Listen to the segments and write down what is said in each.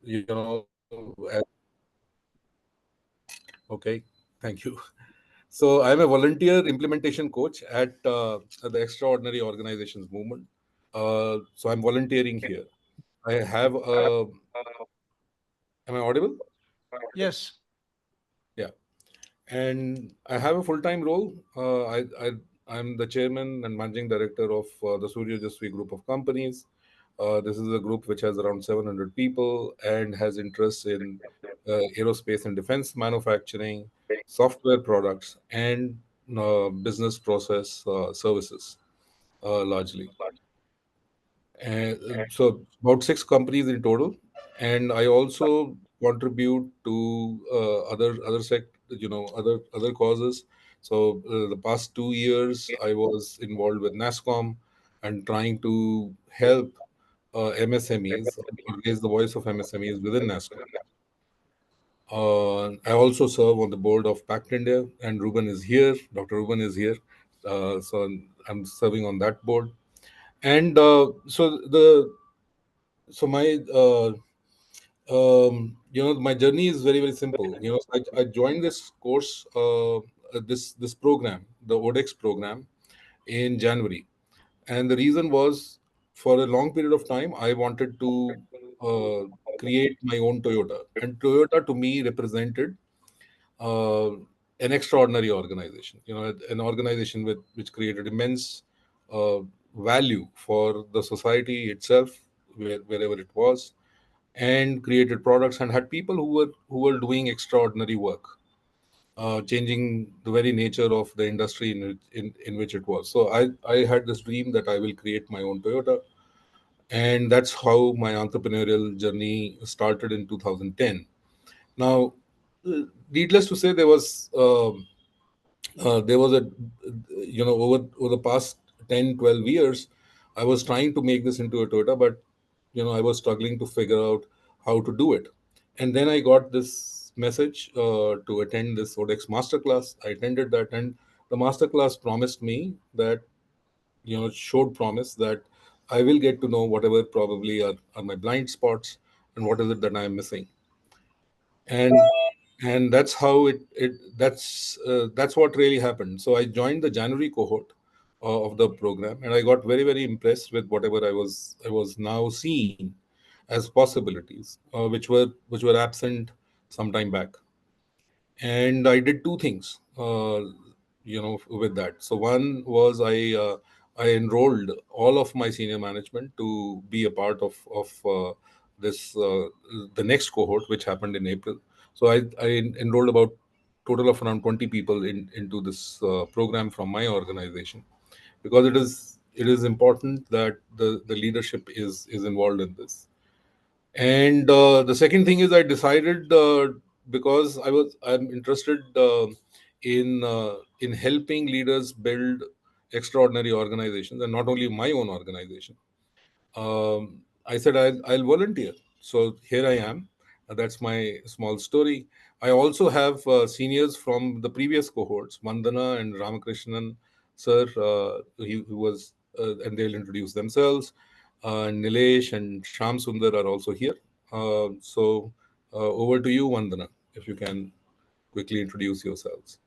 you know, okay, thank you. So I'm a volunteer implementation coach at the Extraordinary Organizations Movement. So I'm volunteering here. I have a. Am I audible? Yes. Yeah. And I have a full-time role. I'm the chairman and managing director of the Surya Jasvi group of companies. This is a group which has around 700 people and has interests in aerospace and defense manufacturing, software products, and business process services largely. And so about six companies in total, and I also contribute to other causes. So the past 2 years, I was involved with NASCOM and trying to help MSMEs or raise the voice of MSMEs within NASCOM. I also serve on the board of Pact India, and Ruben is here. Dr. Ruben is here, so I'm serving on that board. And so my my journey is very, very simple. I joined this course, this program, the ODeX program, in January, and the reason was, for a long period of time I wanted to uh, create my own Toyota, and Toyota to me represented uh, an extraordinary organization. An organization which created immense uh, value for the society itself, wherever it was, and created products and had people who were doing extraordinary work, changing the very nature of the industry in which it was. So I had this dream that I will create my own Toyota, and that's how my entrepreneurial journey started in 2010. Now, needless to say, there was a over the past 10, 12 years, I was trying to make this into a Toyota, but I was struggling to figure out how to do it. And then I got this message to attend this ODeX Masterclass. I attended that, and the Masterclass promised me that, showed promise that I will get to know whatever probably are my blind spots and what is it that I'm missing. And that's how that's what really happened. So I joined the January cohort of the program, and I got very, very impressed with whatever I was now seeing as possibilities, which were absent some time back. And I did two things, with that. So one was I enrolled all of my senior management to be a part of this the next cohort, which happened in April. So I enrolled about total of around 20 people into this program from my organization, because it is important that the leadership is involved in this. And the second thing is, I decided, because I'm interested in helping leaders build extraordinary organizations, and not only my own organization. I said I'll volunteer. So here I am. That's my small story. I also have seniors from the previous cohorts, Vandana and Ramakrishnan sir, who was, and they'll introduce themselves. Nilesh and Sham Sundar are also here. Over to you, Vandana, if you can quickly introduce yourselves.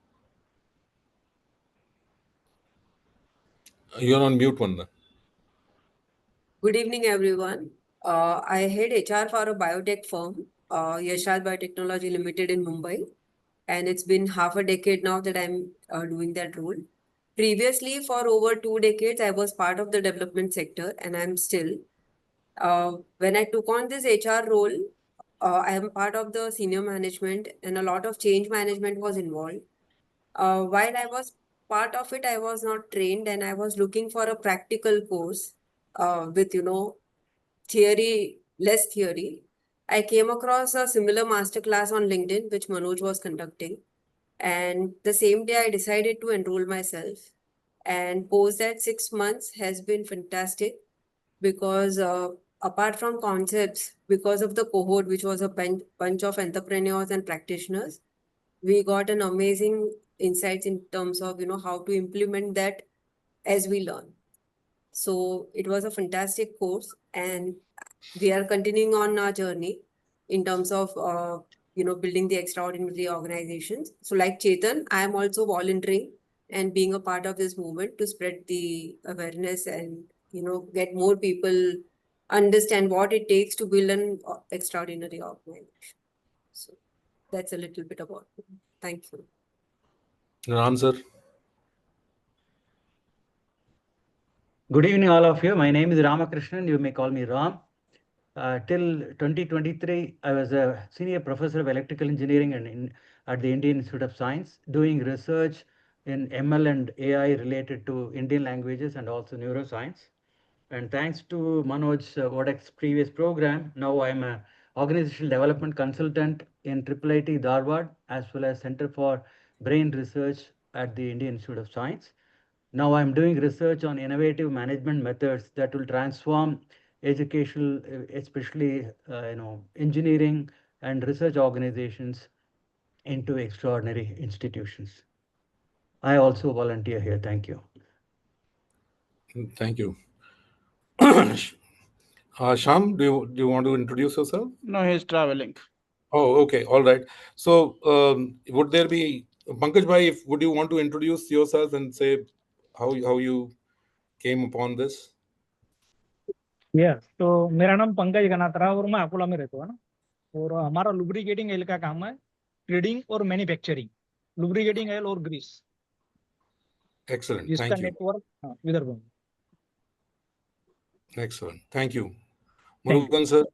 You're on mute, Vandana. Good evening, everyone. I head HR for a biotech firm, Yashad Biotechnology Limited in Mumbai, and it's been half a decade now that I'm doing that role. Previously, for over 2 decades, I was part of the development sector, and I'm still. When I took on this HR role, I am part of the senior management, and a lot of change management was involved. While I was part of it, I was not trained, and I was looking for a practical course with theory, less theory. I came across a similar masterclass on LinkedIn, which Manoj was conducting. And the same day, I decided to enroll myself. And post that 6 months has been fantastic, because apart from concepts, because of the cohort, which was a bunch of entrepreneurs and practitioners, we got an amazing insights in terms of how to implement that as we learn. So it was a fantastic course, and we are continuing on our journey. in terms of building the extraordinary organizations. So like Chetan, I am also volunteering and being a part of this movement to spread the awareness and get more people understand what it takes to build an extraordinary organization. So that's a little bit about me. Thank you. An answer. Good evening, all of you. My name is Ramakrishnan. You may call me Ram. Till 2023, I was a senior professor of electrical engineering at the Indian Institute of Science, doing research in ML and AI related to Indian languages and also neuroscience. And thanks to Manoj ODeX previous program, now I'm a organizational development consultant in IIIT Dharwad, as well as Center for Brain Research at the Indian Institute of Science. Now I'm doing research on innovative management methods that will transform educational, especially engineering and research organizations into extraordinary institutions. I also volunteer here. Thank you. Thank you. Sham, do you want to introduce yourself? No, he's traveling. Oh, okay. All right. So, would there be Pankaj bhai? Would you want to introduce yourself and say how you came upon this? तो मेरा नाम पंकज गनात्रा और मैं अकोला में रहता हूँ ना। और हमारा लुब्रिकेटिंग ऑयल का काम है, ट्रेडिंग और मैन्युफैक्चरिंग, लुब्रिकेटिंग ऑयल और ग्रीस। Excellent. जिसका Thank you. नेटवर्क विदर्भ में। Excellent. Thank you. Thank you. Murugan sir.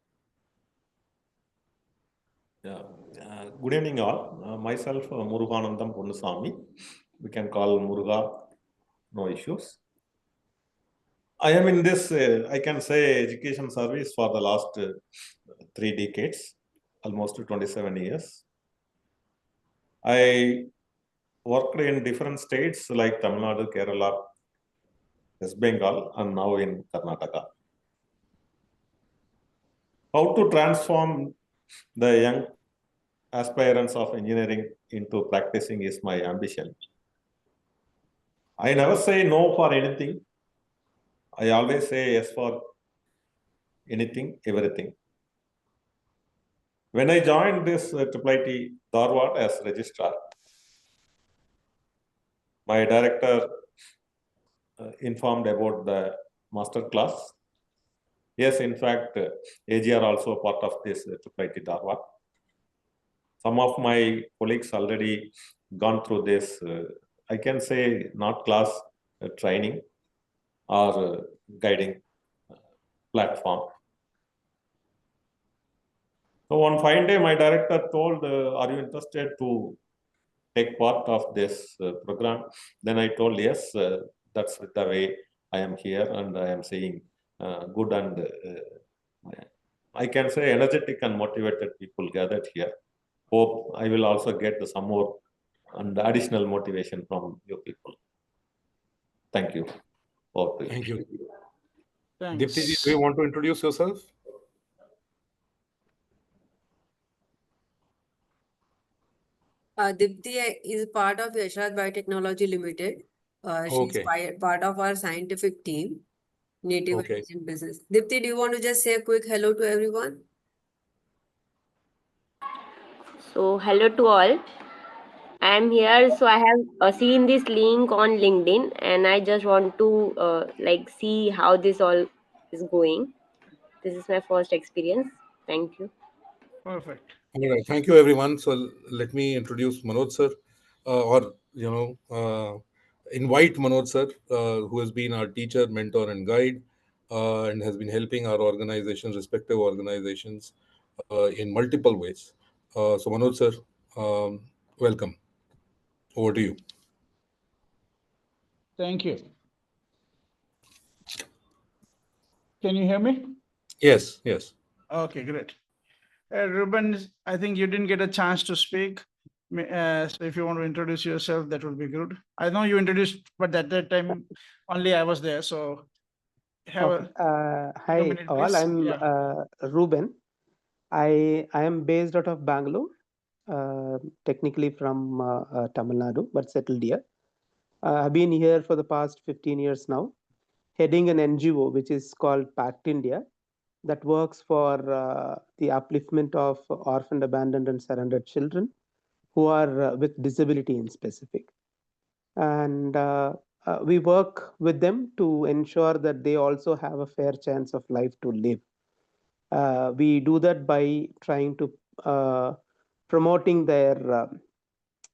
Yeah. Good evening, all. Myself, Muruganandam Ponnusamy. We can call Muruga, no issues. I am in this, I can say, education service for the last 3 decades, almost 27 years. I worked in different states like Tamil Nadu, Kerala, West Bengal, and now in Karnataka. How to transform the young aspirants of engineering into practicing is my ambition. I never say no for anything. I always say yes for anything, everything. When I joined this IIIT Dharwad as registrar, my director informed about the master class. Yes, in fact, AGR also part of this IIIT Dharwad. Some of my colleagues already gone through this, I can say not class, training or guiding platform. So one fine day, my director told, are you interested to take part of this program? Then I told, yes, that's the way I am here and I am seeing good and I can say energetic and motivated people gathered here. Hope I will also get some more and additional motivation from you people. Thank you. Thank you. Thanks. Dipti, do you want to introduce yourself? Dipti is part of Yashad Biotechnology Limited. She's Okay. part of our scientific team, native Okay. Asian business. Dipti, do you want to just say a quick hello to everyone? So, hello to all. I am here. So, I have seen this link on LinkedIn, and I just want to see how this all is going. This is my first experience. Thank you. Perfect. All right. Thank you, everyone. So let me introduce Manoj sir, invite Manoj sir, who has been our teacher, mentor, and guide, and has been helping our organizations, respective organizations, in multiple ways. So Manoj sir, welcome. Over to you. Thank you. Can you hear me? Yes. Yes. Okay, great. Ruben, I think you didn't get a chance to speak. So if you want to introduce yourself, that would be good. I know you introduced, but at that time only I was there. So have Okay. a Hi minute, all, please. I'm Yeah. Ruben. I am based out of Bangalore, technically from Tamil Nadu, but settled here. I've been here for the past 15 years now, heading an NGO which is called PACT India, that works for the upliftment of orphaned, abandoned, and surrendered children who are with disability in specific. And we work with them to ensure that they also have a fair chance of life to live. We do that by trying to promoting their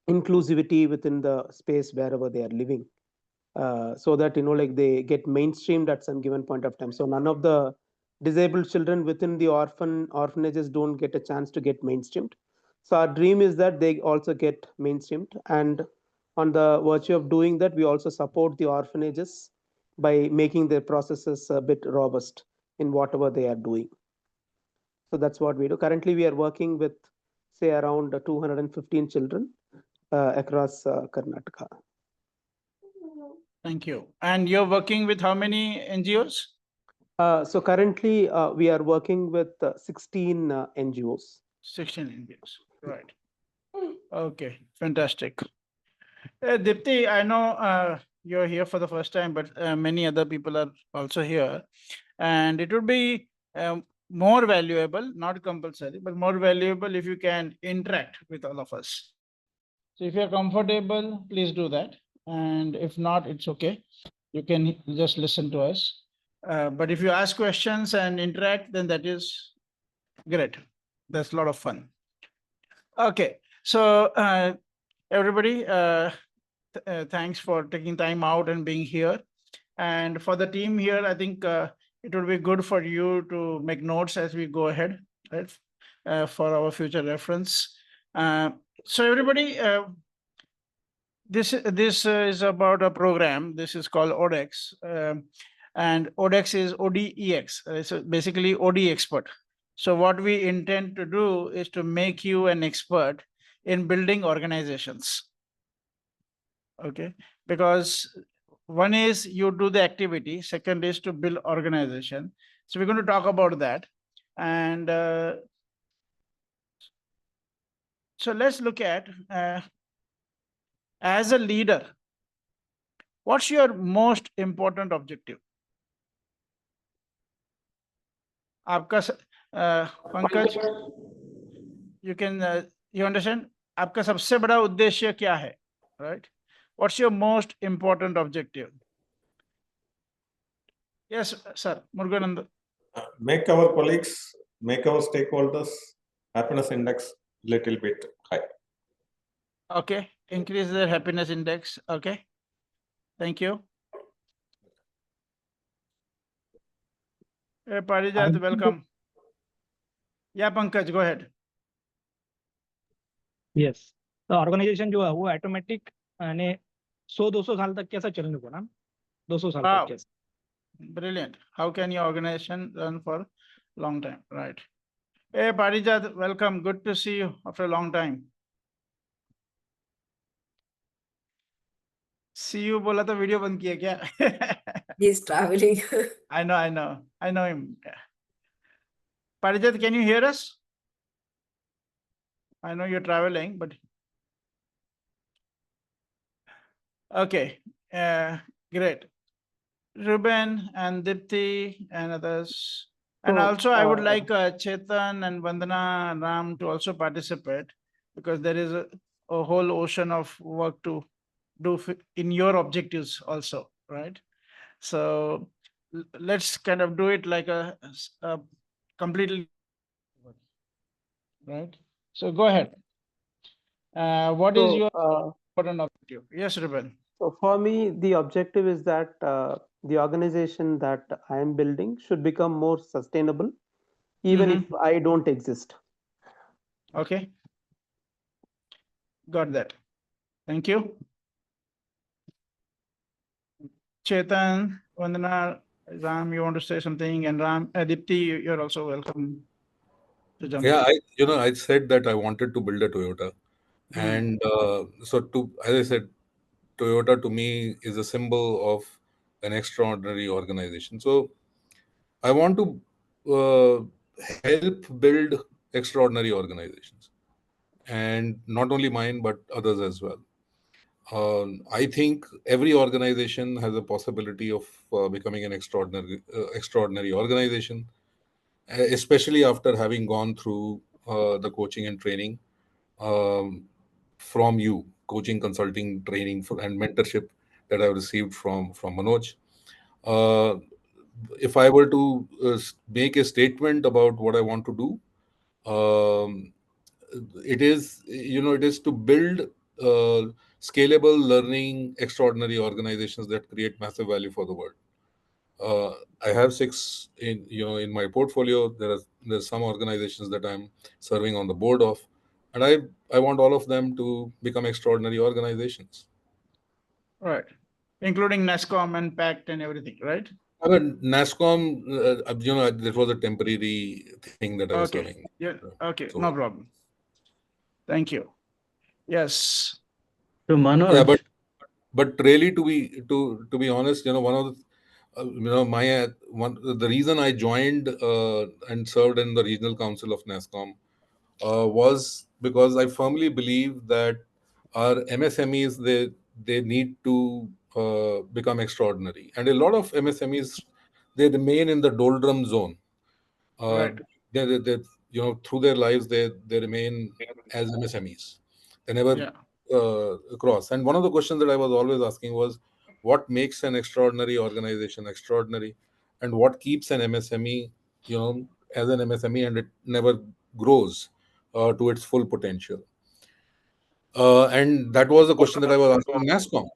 inclusivity within the space wherever they are living, so that like they get mainstreamed at some given point of time. So none of the disabled children within the orphanages don't get a chance to get mainstreamed. So our dream is that they also get mainstreamed, and on the virtue of doing that, we also support the orphanages by making their processes a bit robust in whatever they are doing. So that's what we do. Currently, we are working with, say, around 215 children across Karnataka. Thank you. And you're working with how many NGOs? So currently, we are working with 16 NGOs. 16 NGOs, right. Okay, fantastic. Dipti, I know you're here for the first time, but many other people are also here. And it would be more valuable, not compulsory, but more valuable if you can interact with all of us. So if you're comfortable, please do that. And if not, it's okay. You can just listen to us. But if you ask questions and interact, then that is great. That's a lot of fun. Okay, so everybody, thanks for taking time out and being here. And for the team here, I think it would be good for you to make notes as we go ahead, right? For our future reference. So everybody, this is about a program. This is called ODeX, and ODeX is ODeX. So basically OD expert. So what we intend to do is to make you an expert in building organizations. Okay, because one is you do the activity, second is to build organization. So we're going to talk about that. And so let's look at as a leader, what's your most important objective? आपका Pankaj, you can you understand? आपका सबसे बड़ा उद्देश्य क्या है, right? What's your most important objective? Yes, sir, Muruganand. Make our colleagues, make our stakeholders happiness index little bit high. Okay, increase their happiness index. Okay, thank you. Hey, Parijat, welcome. Yeah, Pankaj, go ahead. Yes, the organization जो है वो automatic यानी 100-200 साल तक कैसा चलने को ना 200 साल Wow. तक कैसे? Brilliant. How can your organization run for long time? Right. Hey, Parijat, welcome. Good to see you after a long time. See you बोला तो वीडियो बंद किया क्या? He's traveling. I know him. Parijat, can you hear us? I know you're traveling, but okay. Great. Ruben and Dipti and others. And So, also I would like Chetan and Vandana and Ram to also participate, because there is a whole ocean of work to do in your objectives also, right? So let's kind of do it like a completely, right? So go ahead. What is your important objective? Yes, Ruben. So for me, the objective is that the organization that I am building should become more sustainable, even if I don't exist. Okay. Got that. Thank you. Chetan, Vandana, Ram, you want to say something? And Ram, Dipti, you're also welcome to jump Yeah, in. I said that I wanted to build a Toyota, and so as I said, Toyota to me is a symbol of an extraordinary organization. So I want to help build extraordinary organizations, and not only mine but others as well. I think every organization has a possibility of becoming an extraordinary organization. especially after having gone through the coaching and training um, from you, coaching, consulting, training, and mentorship that I've received from Manoj. Uh, if I were to make a statement about what I want to do, um, it is, it is to build scalable learning extraordinary organizations that create massive value for the world. I have six in my portfolio. There's some organizations that I'm serving on the board of, and I want all of them to become extraordinary organizations. Right. Including NASCOM and PACT and everything, right? I mean, NASCOM, that was a temporary thing that I was Okay. serving. Yeah. Okay. So, No problem. Thank you. Yes. So Manoj, yeah, but really, to be honest, one of the reason I joined and served in the regional council of NASCOM was because I firmly believe that our MSMEs, they need to become extraordinary, and a lot of MSMEs, they remain in the doldrum zone. Uh, Right. they through their lives, they remain as MSMEs. They never Yeah. cross. And one of the questions that I was always asking was, what makes an extraordinary organization extraordinary, and what keeps an MSME, as an MSME, and it never grows to its full potential. And that was the question that I was asking NASCOM.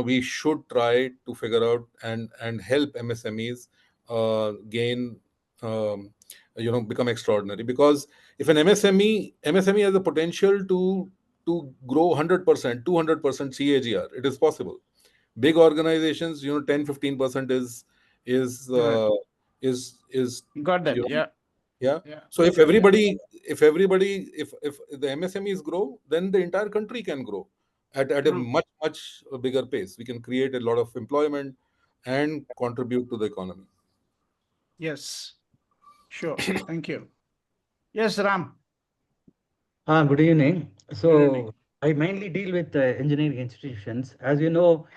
We should try to figure out and help MSMEs gain, become extraordinary. Because if an MSME has the potential to grow 100%, 200% CAGR, it is possible. Big organizations, 10-15% is Right. uh, is Got that. you know Yeah. yeah. Yeah. So if Yeah. the MSMEs grow, then the entire country can grow at a True. much bigger pace. We can create a lot of employment and contribute to the economy. Yes. Sure. Thank you. Yes, Ram. good evening. Good evening. So I mainly deal with engineering institutions. As you know,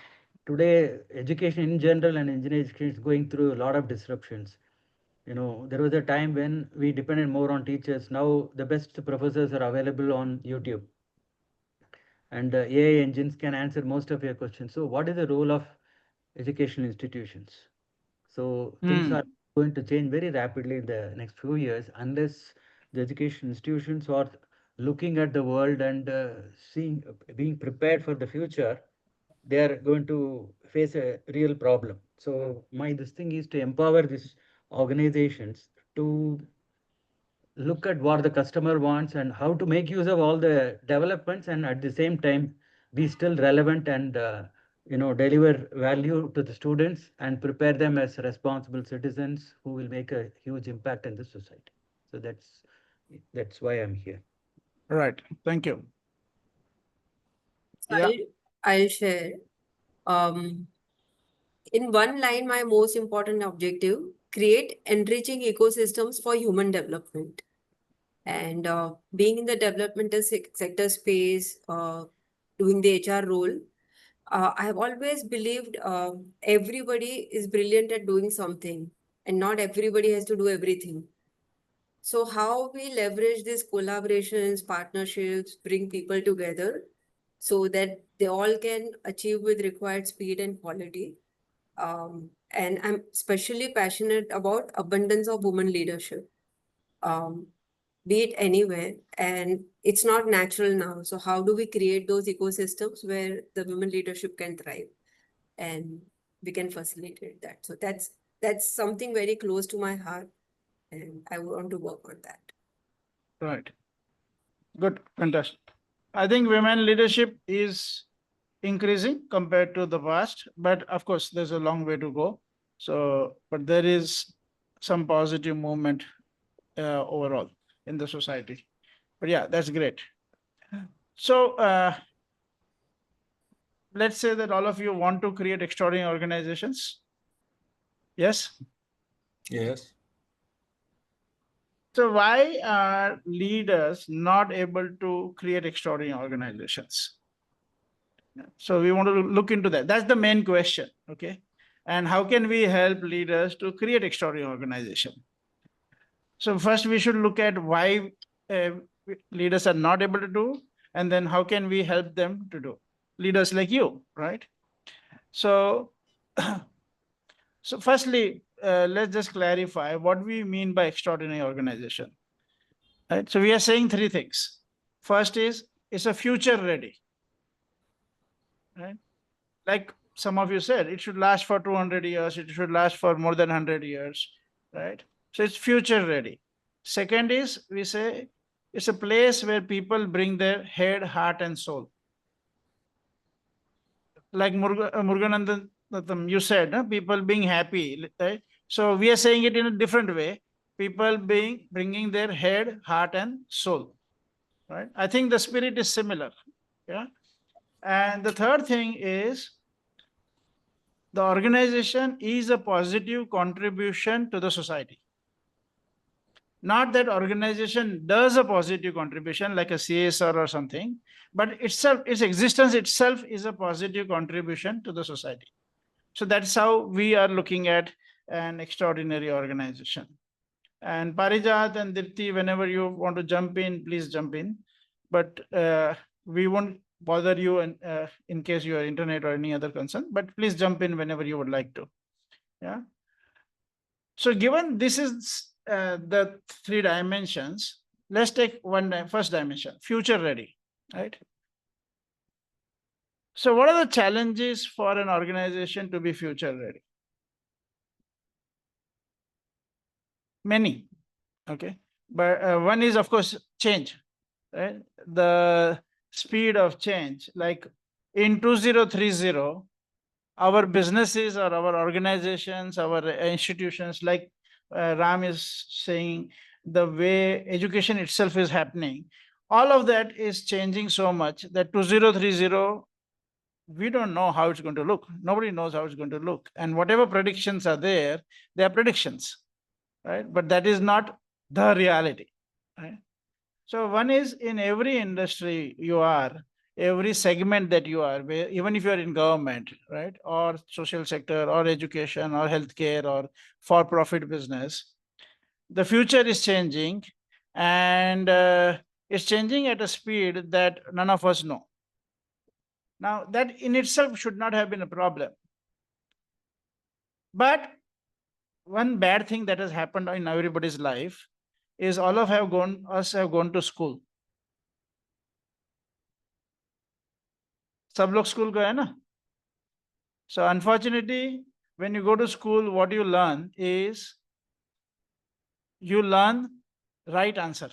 today education in general and engineering education is going through a lot of disruptions. There was a time when we depended more on teachers. Now the best professors are available on YouTube, and AI engines can answer most of your questions. So what is the role of educational institutions? So things are going to change very rapidly in the next few years unless the education institutions are looking at the world and being prepared for the future. They are going to face a real problem. So this thing is to empower these organizations to look at what the customer wants and how to make use of all the developments, and at the same time be still relevant and deliver value to the students and prepare them as responsible citizens who will make a huge impact in the society. So that's why I'm here. Right. Thank you. So Yeah. I'll share. Um, in one line, my most important objective: create enriching ecosystems for human development. And being in the developmental sector space, doing the HR role, I have always believed everybody is brilliant at doing something, and not everybody has to do everything. So, how we leverage these collaborations, partnerships, bring people together so that they all can achieve with required speed and quality. And I'm especially passionate about abundance of women leadership. Um, be it anywhere, and it's not natural now. So how do we create those ecosystems where the women leadership can thrive, and we can facilitate that? So that's something very close to my heart, and I want to work on that. Right. Good. Fantastic. I think women leadership is increasing compared to the past, but of course, there's a long way to go. So, but there is some positive movement overall in the society. But yeah, that's great. So, let's say that all of you want to create extraordinary organizations. Yes. Yes. So, why are leaders not able to create extraordinary organizations? So, we want to look into that. That's the main question. Okay. And how can we help leaders to create extraordinary organization? So first we should look at why leaders are not able to do, and then how can we help them to do? Leaders like you, right? So, so firstly, let's just clarify what we mean by extraordinary organization. Right? So we are saying three things. First is, it's a future ready. Right? Like some of you said, it should last for 200 years, it should last for more than 100 years, right? So it's future ready. Second is, we say, it's a place where people bring their head, heart, and soul. Like Muruganandan, you said, people being happy, right? So we are saying it in a different way. People bringing their head, heart, and soul, right? I think the spirit is similar, yeah. And the third thing is, the organization is a positive contribution to the society. Not that organization does a positive contribution like a CSR or something, but itself, its existence itself is a positive contribution to the society. So that's how we are looking at an extraordinary organization. And Parijat and Dipti, whenever you want to jump in, please jump in. But we won't bother you in case you are internet or any other concern, but please jump in whenever you would like to. Yeah. So given this is the three dimensions, let's take first dimension, future ready, right? So what are the challenges for an organization to be future ready? Many, okay. But one is, of course, change, right? The speed of change, like in 2030, our businesses or our organizations, our institutions, like Ram is saying, the way education itself is happening, all of that is changing so much that 2030, we don't know how it's going to look. Nobody knows how it's going to look. And whatever predictions are there, they are predictions, right? But that is not the reality, right? So one is, in every industry you are, every segment that you are, even if you are in government, right, or social sector, or education, or healthcare, or for-profit business, the future is changing, and it's changing at a speed that none of us know. Now, that in itself should not have been a problem. But one bad thing that has happened in everybody's life is all of us have gone to school. सब लोग school गए ना. So unfortunately, when you go to school, what you learn is, you learn right answer.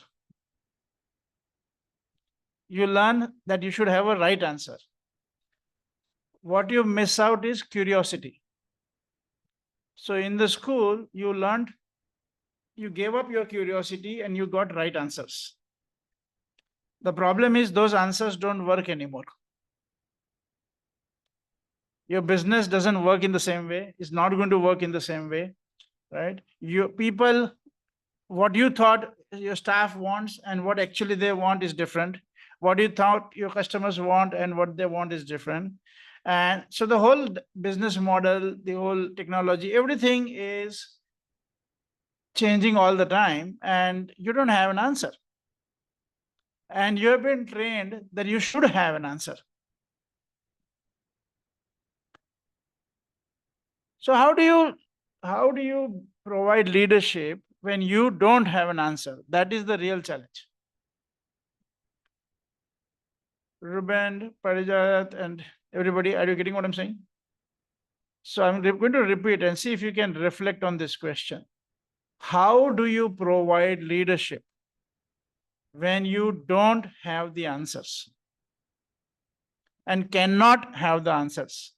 You learn that you should have a right answer. What you miss out is curiosity. So in the school, you learned, you gave up your curiosity and you got right answers. The problem is, those answers don't work anymore. Your business doesn't work in the same way. It's not going to work in the same way, right? What you thought your staff wants and what actually they want is different. What you thought your customers want and what they want is different. And so the whole business model, the whole technology, everything is changing all the time, and you don't have an answer. And you have been trained that you should have an answer. So how do you provide leadership when you don't have an answer? That is the real challenge. Ruben, Parijat, and everybody, are you getting what I'm saying? So I'm going to repeat and see if you can reflect on this question. How do you provide leadership when you don't have the answers and cannot have the answers?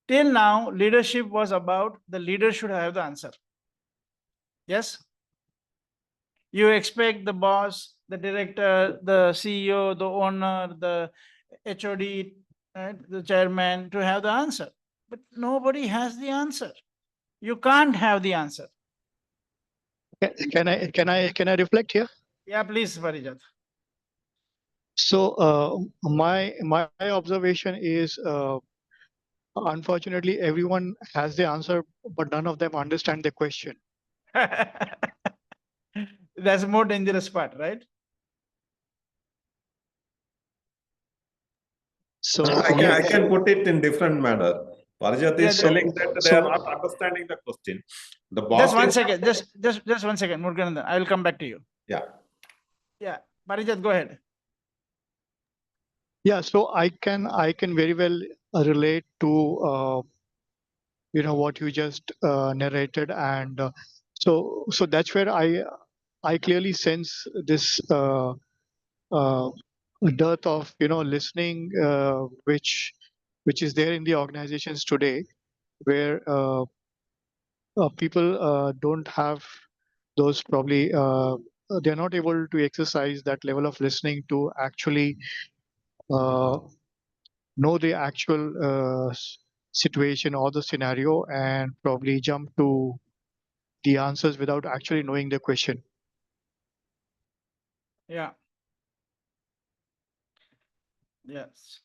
Till now, leadership was about the leader should have the answer. Yes? You expect the boss, the director, the CEO, the owner, the HOD, right, the chairman to have the answer. But nobody has the answer. You can't have the answer. Can I reflect here? Yeah, please, Parijat. So my observation is Unfortunately, everyone has the answer, but none of them understand the question. That's the more dangerous part, right? So I can put it in different manner. Parijat is telling that they are not understanding the question. The boss Just one is second. Just 1 second, Muruganandan. I will come back to you. Yeah. Yeah, Parijat, go ahead. yeah, so I can very well relate to what you just narrated, and so that's where I clearly sense this dearth of listening, which is there in the organizations today, where people don't have those probably they're not able to exercise that level of listening to actually uh, know the actual situation or the scenario and probably jump to the answers without actually knowing the question. Yeah. Yes.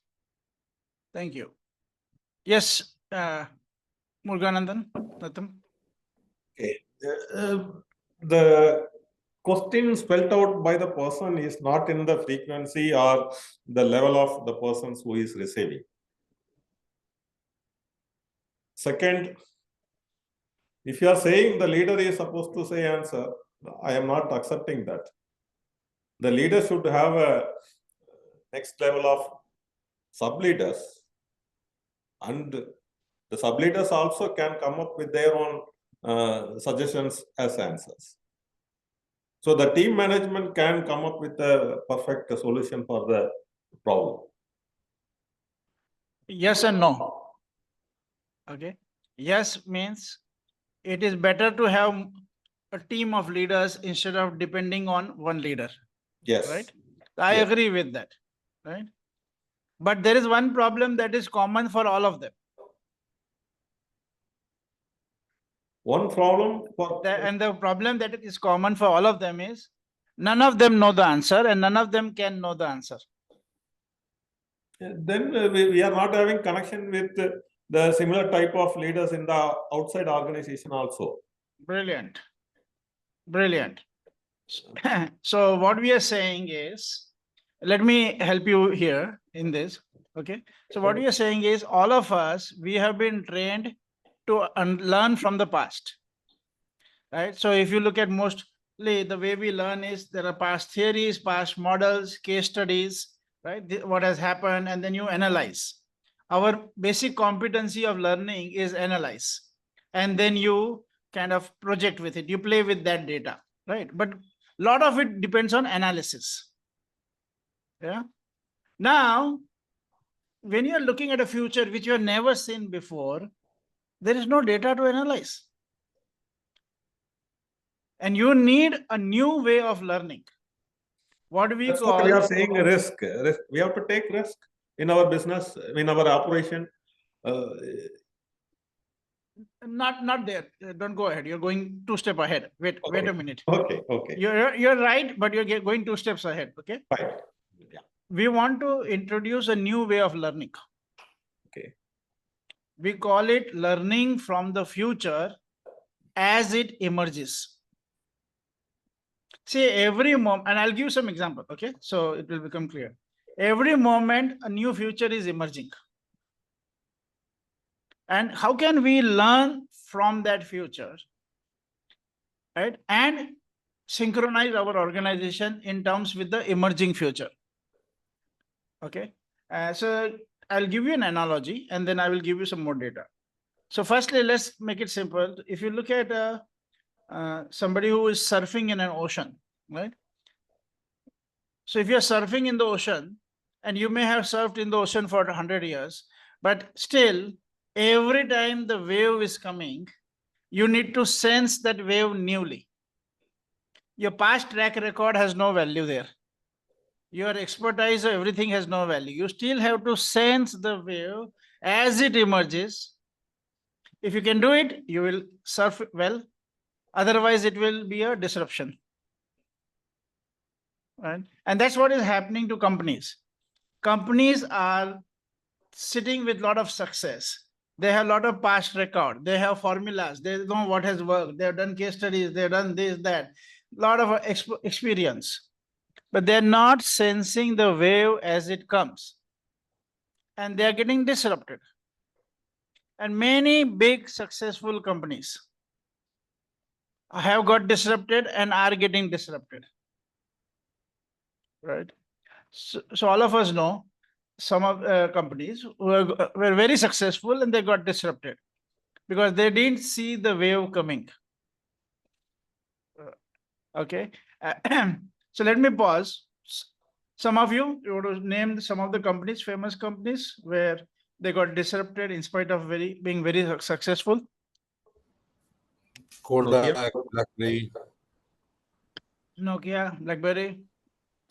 Thank you. Yes, Muruganandan, Natham. Okay. The question spelled out by the person is not in the frequency or the level of the persons who is receiving. Second, if you are saying the leader is supposed to say answer, I am not accepting that. The leader should have a next level of sub-leaders, and the sub-leaders also can come up with their own suggestions as answers. So the team management can come up with a perfect solution for the problem. Yes and no. Okay. Yes means it is better to have a team of leaders instead of depending on one leader. Yes. Right. I Yes. agree with that. Right. But there is one problem that is common for all of them. One problem for And the problem that is common for all of them is none of them know the answer and none of them can know the answer. Then we are not having connection with the similar type of leaders in the outside organization also. Brilliant. Brilliant. So what we are saying is, let me help you here in this. Okay. So what we are saying is all of us, we have been trained to learn from the past. Right. So if you look at mostly the way we learn is there are past theories, past models, case studies, right? What has happened, and then you analyze. Our basic competency of learning is analyze. And then you kind of project with it. You play with that data, right? But a lot of it depends on analysis. Yeah. Now, when you're looking at a future which you have never seen before, there is no data to analyze. And you need a new way of learning. What we That's call what we are saying risk. We have to take risk in our business, in our operation. Not there. Don't go ahead. You're going 2 steps ahead. Wait a minute. Okay. You're right, but you're going 2 steps ahead. Okay. Fine. Yeah. We want to introduce a new way of learning. Okay. We call it learning from the future as it emerges. See, every moment, and I'll give you some example. Okay, so it will become clear. Every moment, a new future is emerging. And how can we learn from that future, right? And synchronize our organization in terms with the emerging future. Okay. So I'll give you an analogy and then I will give you some more data. So firstly, let's make it simple. If you look at somebody who is surfing in an ocean, right? So if you're surfing in the ocean, and you may have surfed in the ocean for 100 years, but still, every time the wave is coming, you need to sense that wave newly. Your past track record has no value there. Your expertise or everything has no value. You still have to sense the wave as it emerges. If you can do it, you will surf well. Otherwise, it will be a disruption. Right? And that's what is happening to companies. Companies are sitting with a lot of success, They have a lot of past record. They have formulas. They know what has worked. They have done case studies. They have done this, that. A lot of experience. But they're not sensing the wave as it comes. And they are getting disrupted. And many big successful companies have got disrupted and are getting disrupted. Right? So all of us know some of companies who were very successful and they got disrupted because they didn't see the wave coming. Okay. So let me pause. Some of you would have named some of the companies, famous companies, where they got disrupted in spite of being very successful. Kodak, BlackBerry. Nokia, BlackBerry.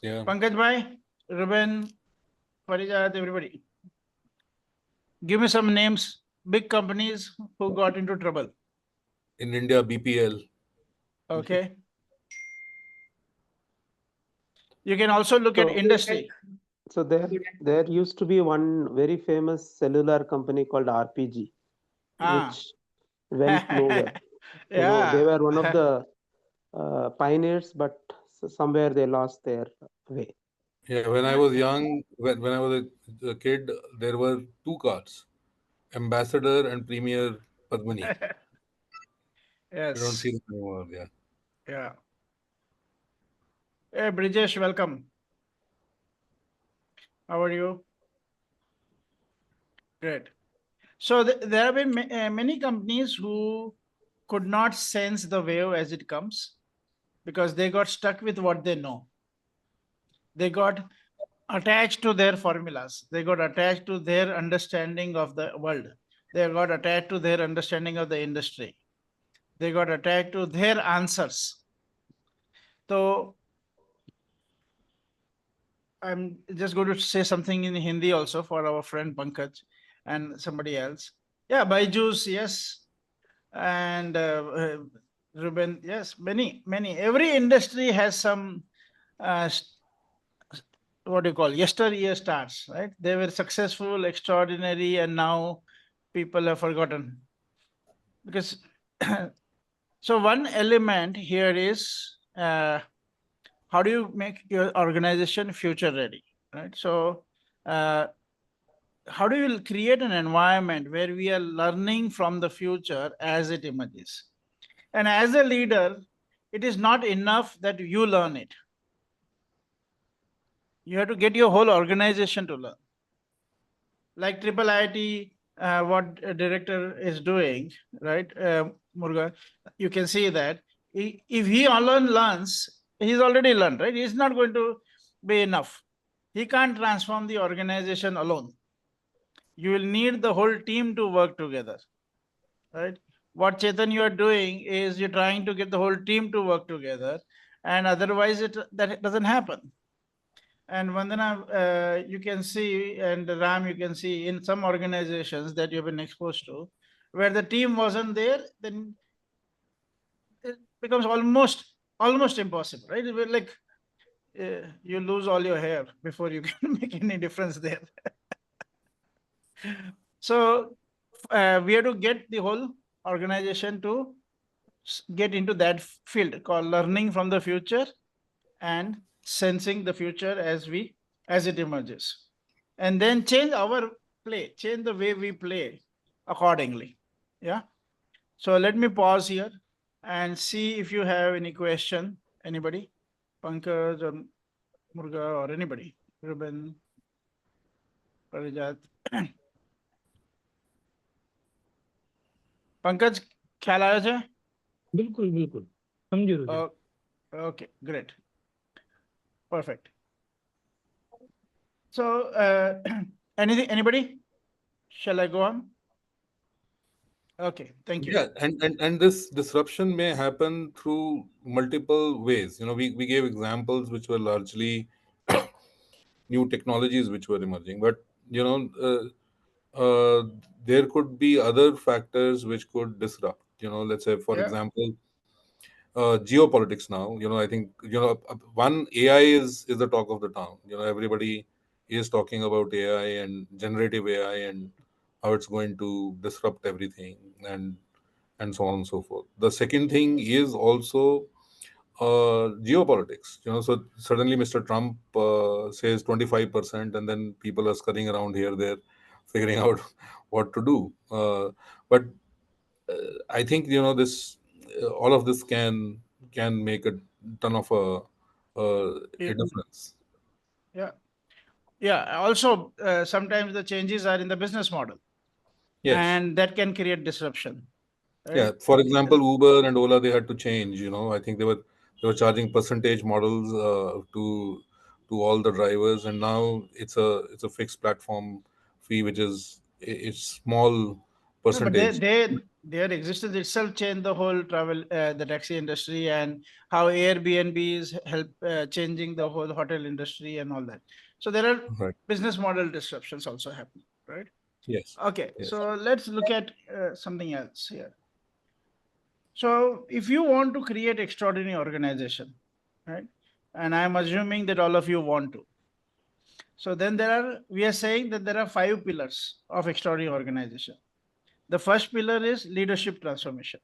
Yeah. Pankaj Bhai, Ruben, Farijat, everybody. Give me some names, big companies who got into trouble. In India, BPL. Okay. You can also look at industry. So there used to be one very famous cellular company called RPG, which went nowhere. Yeah. They were one of the pioneers, but somewhere they lost their way. Yeah, when I was young, when I was a kid, there were two cars, Ambassador and Premier Padmini. Yes. You don't see them anymore. Yeah. Yeah. Hey, Brijesh, welcome. How are you? Great. So there have been many companies who could not sense the wave as it comes because they got stuck with what they know. They got attached to their formulas. They got attached to their understanding of the world. They got attached to their understanding of the industry. They got attached to their answers. So I'm just going to say something in Hindi also for our friend Pankaj and somebody else. Yeah, Byju's, yes. And Ruben, yes, many. Every industry has some, what do you call, yesteryear stars, right? They were successful, extraordinary, and now people have forgotten. Because, so one element here is how do you make your organization future ready, right? So how do you create an environment where we are learning from the future as it emerges? And as a leader, it is not enough that you learn it. You have to get your whole organization to learn. Like Triple IT, what a director is doing, right? Muruga, you can see that if he alone learns, he's already learned, right? It's not going to be enough. He can't transform the organization alone. You will need the whole team to work together, right? What Chetan you are doing is you're trying to get the whole team to work together, and otherwise that doesn't happen. And Vandana, you can see, and Ram, you can see in some organizations that you've been exposed to, where the team wasn't there, then it becomes almost impossible, right? Like you lose all your hair before you can make any difference there. So we have to get the whole organization to get into that field called learning from the future and sensing the future as it emerges, and then change the way we play accordingly. Yeah. So let me pause here and see if you have any question. Anybody? Pankaj or Murga or anybody? Ruben, Parijat. Pankaj ख्याल आया है? बिल्कुल बिल्कुल समझी रुझे. Okay, great, perfect. So anybody? Shall I go on? Okay, thank you. Yeah, and this disruption may happen through multiple ways. We gave examples which were largely new technologies which were emerging, but there could be other factors which could disrupt. Let's say, for Yeah. example, geopolitics now. I think one, AI is the talk of the town. Everybody is talking about AI and generative AI and how it's going to disrupt everything, and so on and so forth. The second thing is also geopolitics. So suddenly Mr. Trump says 25%, and then people are scurrying around here, there, figuring out what to do. But I think this all of this can make a ton of a difference. Yeah. Yeah. Also, sometimes the changes are in the business model, Yes. and that can create disruption. Yeah. Right? For example, Uber and Ola, they had to change. I think they were charging percentage models to all the drivers, and now it's a fixed platform fee, which is it's small No, but percentage. their existence itself changed the whole travel, the taxi industry, and how Airbnbs help changing the whole hotel industry and all that. So there are Right. business model disruptions also happening, right? Yes. Okay, Yes. so let's look at something else here. So if you want to create extraordinary organization, right? And I'm assuming that all of you want to. So then we are saying that there are 5 pillars of extraordinary organization. The first pillar is leadership transformation.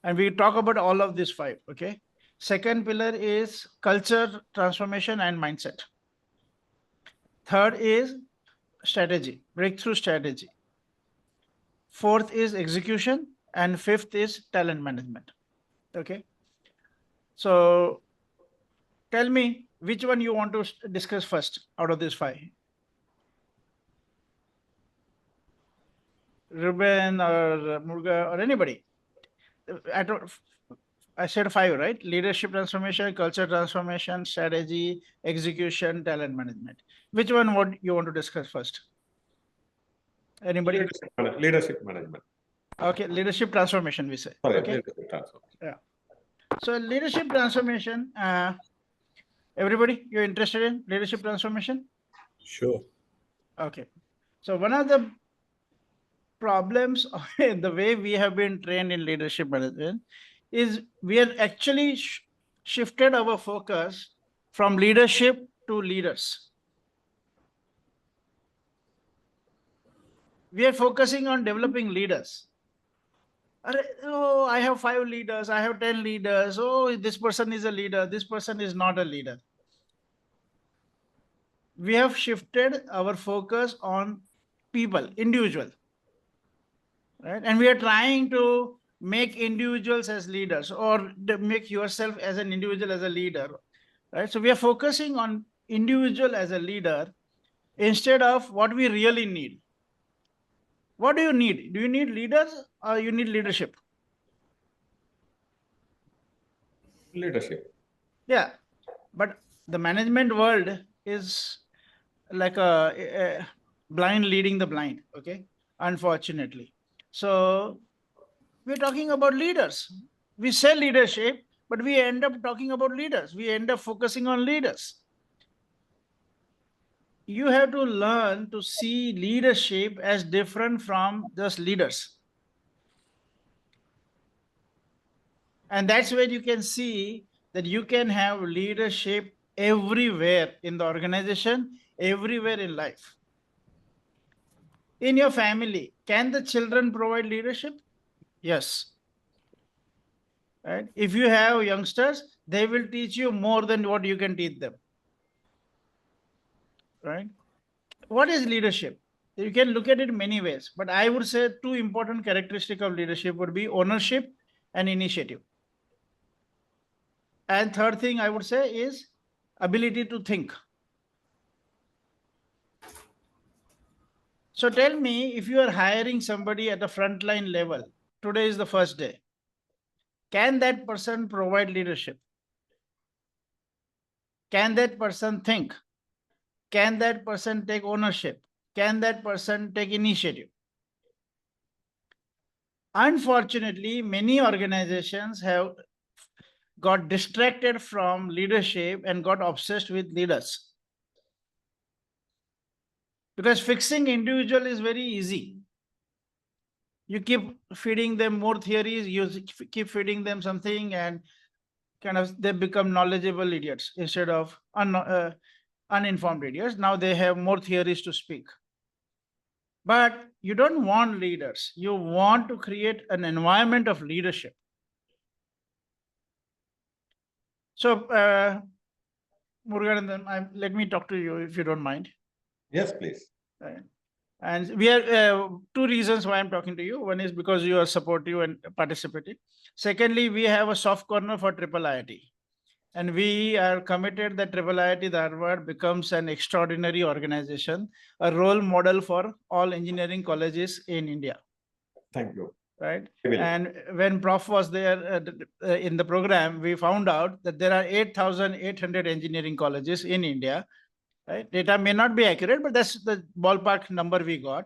And we talk about all of these 5, okay? Second pillar is culture transformation and mindset. Third is strategy, breakthrough strategy. Fourth is execution, and fifth is talent management. Okay. So tell me which one you want to discuss first out of these 5. Ruben or Murga or anybody. I said 5, right? Leadership transformation, culture transformation, strategy, execution, talent management. Which one would you want to discuss first? Anybody? Leadership management. Okay, leadership transformation, we say. Sorry, Okay. leadership transformation. Yeah. So leadership transformation, everybody, you're interested in leadership transformation? Sure. Okay. So one of the problems in the way we have been trained in leadership management is we are actually shifted our focus from leadership to leaders. We are focusing on developing leaders. Oh, I have 5 leaders, I have 10 leaders. Oh, this person is a leader, this person is not a leader. We have shifted our focus on people, individual, right? And we are trying to make individuals as leaders, or make yourself as an individual as a leader, right? So we are focusing on individual as a leader instead of what we really need. What do you need? Do you need leaders or you need leadership? Leadership. Yeah, but the management world is like a blind leading the blind, okay? Unfortunately. So we're talking about leaders. We say leadership, but we end up talking about leaders. We end up focusing on leaders. You have to learn to see leadership as different from just leaders. And that's where you can see that you can have leadership everywhere in the organization, everywhere in life. In your family, can the children provide leadership? Yes. Right? If you have youngsters, they will teach you more than what you can teach them. Right? What is leadership? You can look at it many ways, but I would say 2 important characteristics of leadership would be ownership and initiative. And third thing I would say is ability to think. So tell me, if you are hiring somebody at a frontline level, today is the first day, can that person provide leadership? Can that person think? Can that person take ownership? Can that person take initiative? Unfortunately, many organizations have got distracted from leadership and got obsessed with leaders. Because fixing individual is very easy. You keep feeding them more theories, you keep feeding them something, and kind of they become knowledgeable idiots instead of uninformed idiots. Now they have more theories to speak. But you don't want leaders. You want to create an environment of leadership. So, Muruganathan, let me talk to you if you don't mind. Yes, please. And we are two reasons why I'm talking to you. One is because you are supportive and participating. Secondly, we have a soft corner for triple IIT. And we are committed that triple IIT Dharwad becomes an extraordinary organization, a role model for all engineering colleges in India. Thank you. Right. I will. And when Prof was there in the program, we found out that there are 8,800 engineering colleges in India. Right? Data may not be accurate, but that's the ballpark number we got.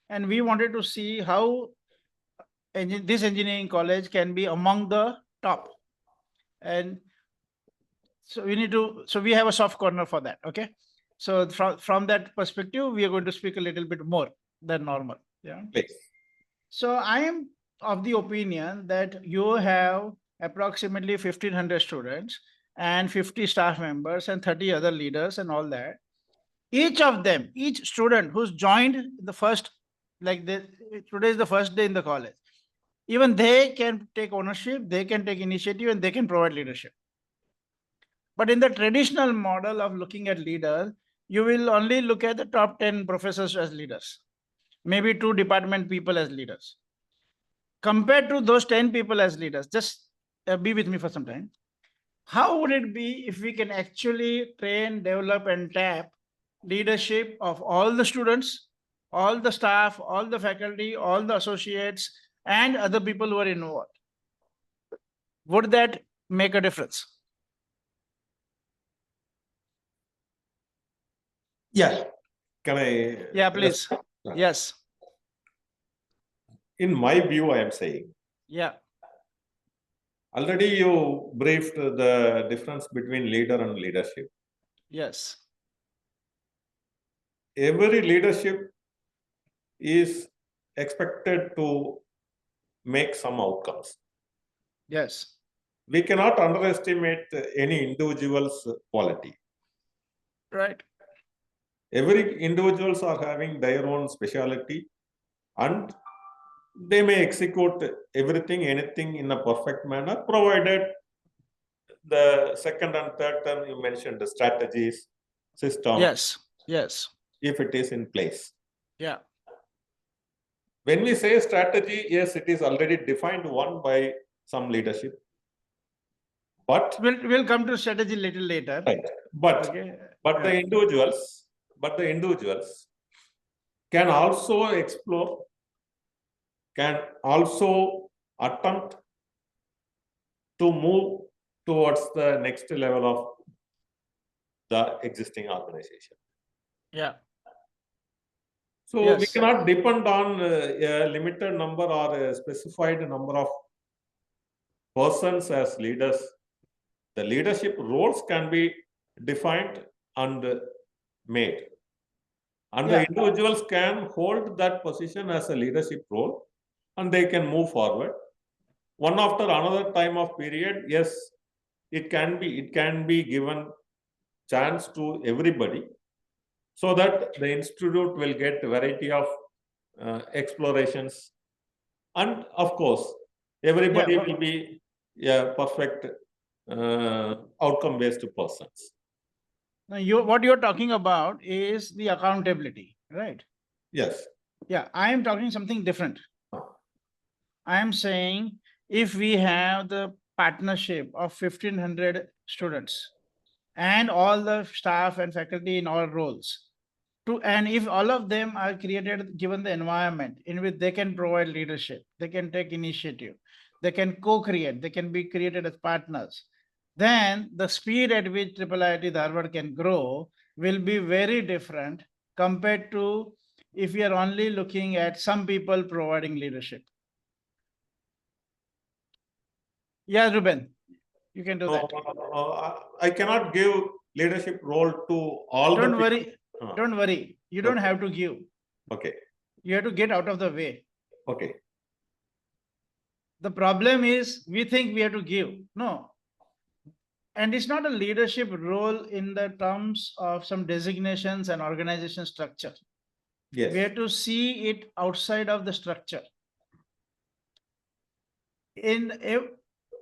And we wanted to see how this engineering college can be among the top. And so we have a soft corner for that. Okay. So from that perspective, we are going to speak a little bit more than normal. Yeah. Please. So I am of the opinion that you have approximately 1,500 students and 50 staff members and 30 other leaders and all that. Each of them, each student who's joined the first, today is the first day in the college, even they can take ownership, they can take initiative, and they can provide leadership. But in the traditional model of looking at leaders, you will only look at the top 10 professors as leaders, maybe 2 department people as leaders. Compared to those 10 people as leaders, just be with me for some time. How would it be if we can actually train, develop, and tap leadership of all the students, all the staff, all the faculty, all the associates, and other people who are involved? Would that make a difference? Yeah. Can I? Yeah, please. Yes. In my view, I am saying. Yeah. Already you briefed the difference between leader and leadership. Yes. Every leadership is expected to make some outcomes. Yes. We cannot underestimate any individual's quality. Right. Every individuals are having their own speciality, and they may execute everything, anything in a perfect manner, provided the second and third term you mentioned the strategies, system. Yes. Yes. If it is in place. Yeah. When we say strategy, yes, it is already defined one by some leadership. But we'll come to strategy little later. Right. But the individuals can also explore, can also attempt to move towards the next level of the existing organization. Yeah. So Yes. we cannot depend on a limited number or a specified number of persons as leaders. The leadership roles can be defined and made. And the individuals can hold that position as a leadership role and they can move forward. One after another time of period, yes, it can be given chance to everybody so that the institute will get a variety of explorations. And of course, everybody will be perfect outcome-based persons. Now, what you're talking about is the accountability, right? Yes. Yeah, I am talking something different. I am saying if we have the partnership of 1,500 students and all the staff and faculty in all roles, and if all of them are created, given the environment in which they can provide leadership, they can take initiative, they can co-create, they can be created as partners, then the speed at which IIIT Dharwad can grow will be very different compared to if we are only looking at some people providing leadership. Yeah, Ruben, you can do that. I cannot give leadership role to all Don't the worry. people. Don't worry. You don't have to give. Okay. You have to get out of the way. Okay. The problem is we think we have to give. No. And it's not a leadership role in the terms of some designations and organization structure. Yes. We have to see it outside of the structure.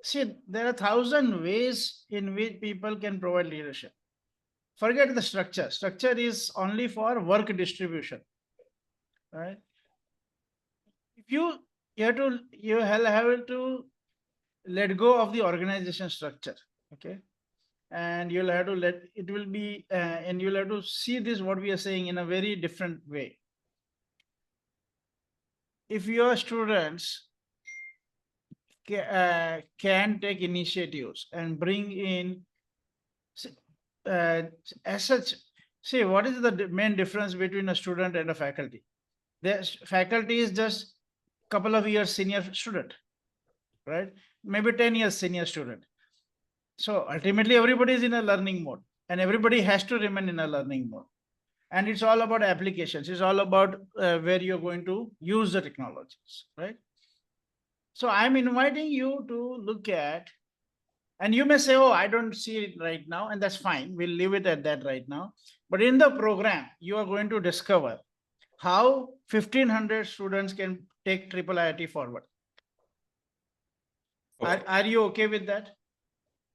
See, there are 1,000 ways in which people can provide leadership. Forget the structure. Structure is only for work distribution, right? If you have to let go of the organization structure, okay, and you'll have to and you'll have to see this what we are saying in a very different way. If your students can take initiatives and bring in as such, see, what is the main difference between a student and a faculty? The faculty is just couple of years senior student, right? Maybe 10 years senior student. So ultimately everybody is in a learning mode and everybody has to remain in a learning mode. And it's all about applications. It's all about where you're going to use the technologies, right? So I'm inviting you to look at, and you may say, oh, I don't see it right now, and that's fine. We'll leave it at that right now. But in the program, you are going to discover how 1,500 students can take triple IIT forward. Okay. Are you okay with that?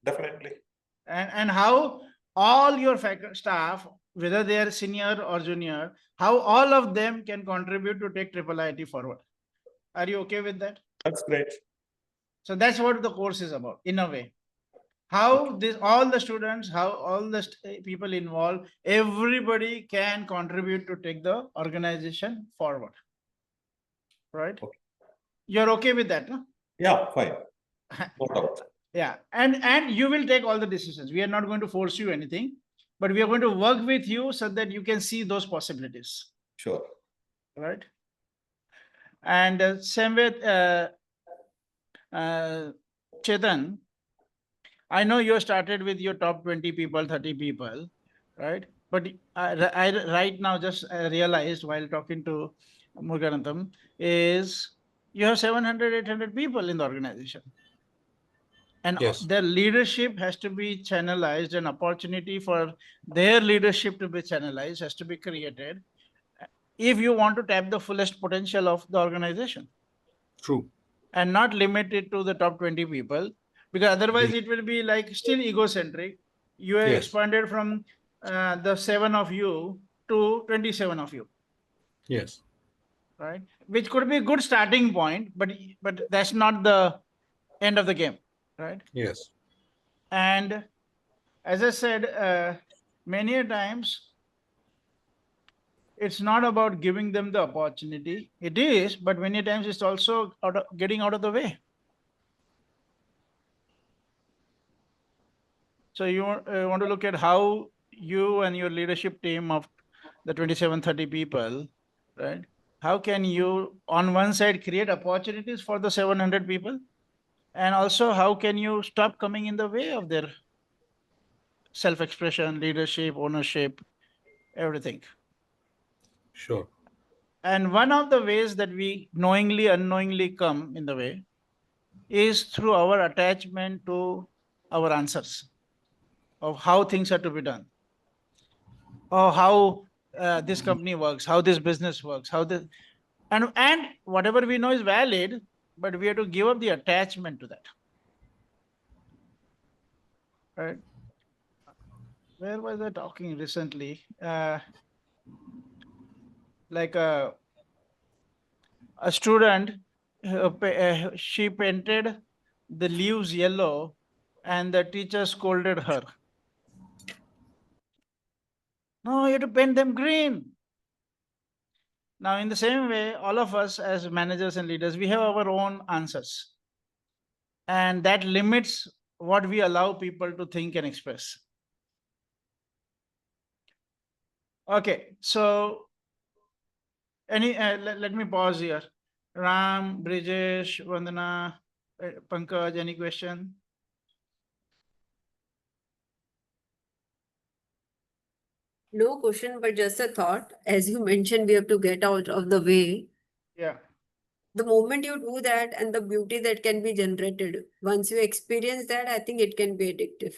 Definitely. And how all your staff, whether they are senior or junior, how all of them can contribute to take triple IIT forward. Are you okay with that? That's great. So that's what the course is about, in a way. How all the students, how all the people involved, everybody can contribute to take the organization forward, right? Okay. You're okay with that, no? Yeah, fine. No doubt. Yeah, and you will take all the decisions. We are not going to force you anything, but we are going to work with you so that you can see those possibilities. Sure. Right. And same with Chetan, I know you started with your top 20 people, 30 people, right? But I right now just realized while talking to Muruganantham is you have 700, 800 people in the organization. And Yes. their leadership has to be channelized, an opportunity for their leadership to be channelized has to be created if you want to tap the fullest potential of the organization. True. And not limit it to the top 20 people, because otherwise it will be like still egocentric. You have Yes. expanded from the 7 of you to 27 of you. Yes. Right? Which could be a good starting point, but that's not the end of the game. Right? Yes. And as I said, many times it's not about giving them the opportunity. It is, but many times it's also getting out of the way. So you want to look at how you and your leadership team of the 27, 30 people, right? How can you, on one side, create opportunities for the 700 people? And also, how can you stop coming in the way of their self-expression, leadership, ownership, everything? Sure. And one of the ways that we knowingly, unknowingly come in the way is through our attachment to our answers of how things are to be done, or how this company works, how this business works, how this, and whatever we know is valid, but we have to give up the attachment to that. Right? Where was I talking recently? Like a student, she painted the leaves yellow, and the teacher scolded her. No, you have to paint them green. Now, in the same way, all of us as managers and leaders, we have our own answers. And that limits what we allow people to think and express. Okay, so let me pause here. Ram, Brijesh, Vandana, Pankaj, any question? No question, but just a thought. As you mentioned, we have to get out of the way. Yeah. The moment you do that and the beauty that can be generated, once you experience that, I think it can be addictive.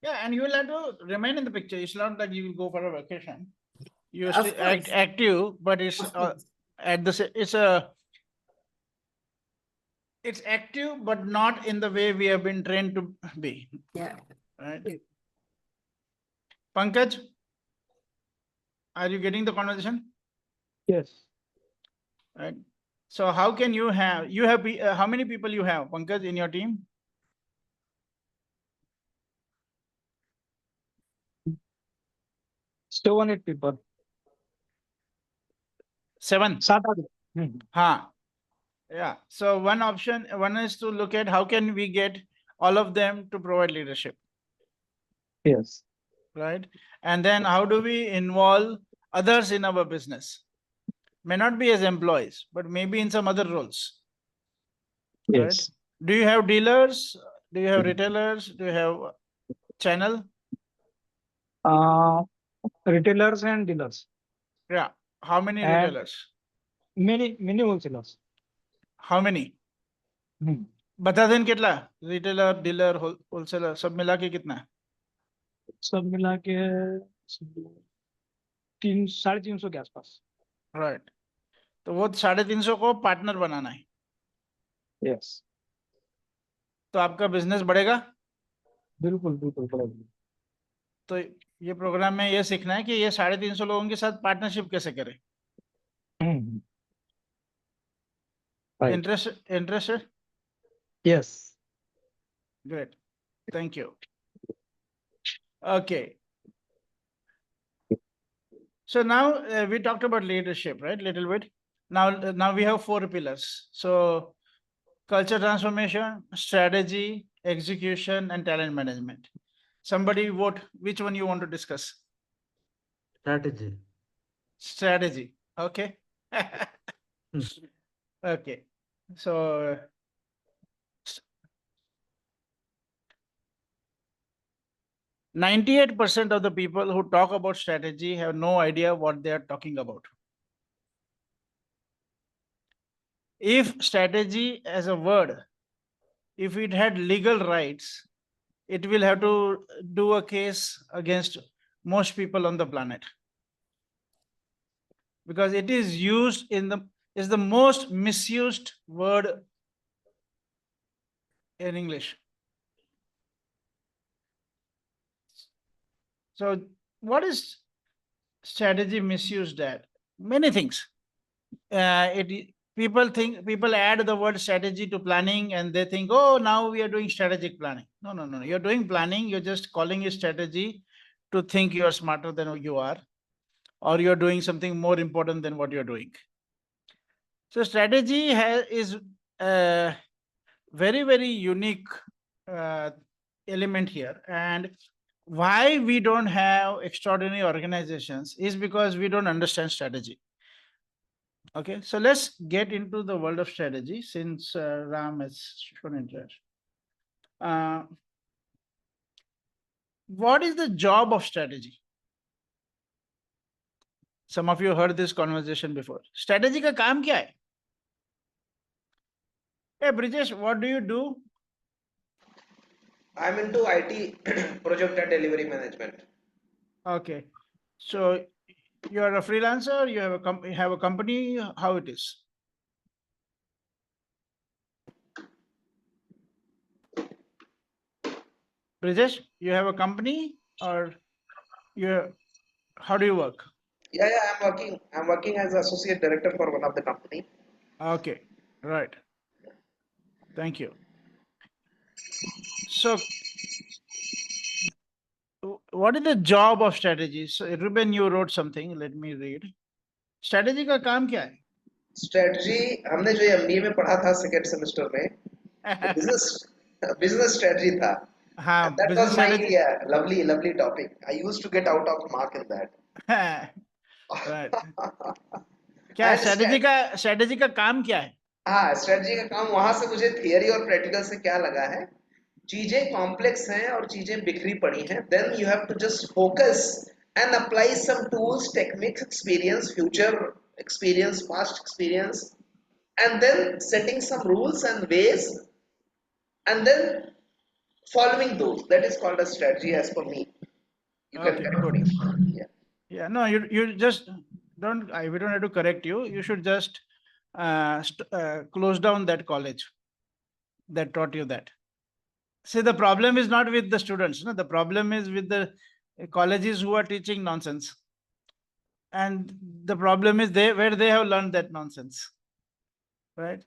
Yeah, and you will have to remain in the picture. It's not like you will go for a vacation. You're Of still course. active, but it's Of course. at the it's active, but not in the way we have been trained to be. Yeah. Right. Pankaj, are you getting the conversation? Yes. Right. So how can you have how many people you have, Pankaj, in your team? 7-8 people. 7. 7-8. Huh. Yeah. So one is to look at how can we get all of them to provide leadership. Yes. Right. And then how do we involve others in our business? May not be as employees, but maybe in some other roles. Yes. Right? Do you have dealers? Do you have retailers? Do you have channel? Retailers and dealers. Yeah. How many And retailers? many wholesalers. How many? बता दें कितना retailer dealer wholesaler सब मिला के कितना है? सब मिला के 350 के आसपास. राइट. तो वो 350 को पार्टनर बनाना है. यस. तो आपका बिजनेस बढ़ेगा? बिल्कुल बिल्कुल बढ़ेगा. तो ये प्रोग्राम में ये सीखना है कि ये 350 लोगों के साथ पार्टनरशिप कैसे करें. Interested? Yes. Great. Thank you. Okay. So now we talked about leadership, right? Little bit. Now we have 4 pillars. So culture transformation, strategy, execution, and talent management. Somebody vote which one you want to discuss. Strategy. Strategy. Okay. Okay. So 98% of the people who talk about strategy have no idea what they are talking about. If strategy as a word, if it had legal rights, it will have to do a case against most people on the planet. Because it is used is the most misused word in English. So what is strategy misused at? Many things. People add the word strategy to planning and they think, oh, now we are doing strategic planning. No. You're doing planning. You're just calling it strategy to think you are smarter than you are, or you're doing something more important than what you're doing. So strategy is a very, very unique element here. And why we don't have extraordinary organizations is because we don't understand strategy. Okay, so let's get into the world of strategy since Ram has shown interest. What is the job of strategy? Some of you heard this conversation before. Strategy का काम क्या है? Hey, Brijesh, what do you do? I'm into IT project and delivery management. Okay, so you are a freelancer. You have a company. How it is? Brijesh, you have a company or how do you work? Yeah, I'm working as associate director for one of the company. Okay, right. Thank you. So what is the job of strategy? So Ruben, you wrote something. Let me read. Strategy का काम क्या है? Strategy हमने जो MBA में पढ़ा था second semester में business strategy था. हाँ, and that business was my strategy. lovely topic. I used to get out of mark in that. Right. क्या strategy का काम क्या है? हाँ, strategy का काम वहां से मुझे theory और practical से क्या लगा है? चीजें complex हैं और चीजें बिखरी पड़ी हैं. Then you have to just focus and apply some tools, techniques, experience, future experience, past experience, and then setting some rules and ways, and then following those. That is called a strategy as per me. You can Okay, correct good. me. Yeah. Yeah, no, you just don't, we don't have to correct you. You should just close down that college that taught you that. See, the problem is not with the students. No, the problem is with the colleges who are teaching nonsense. And the problem is where they have learned that nonsense, right?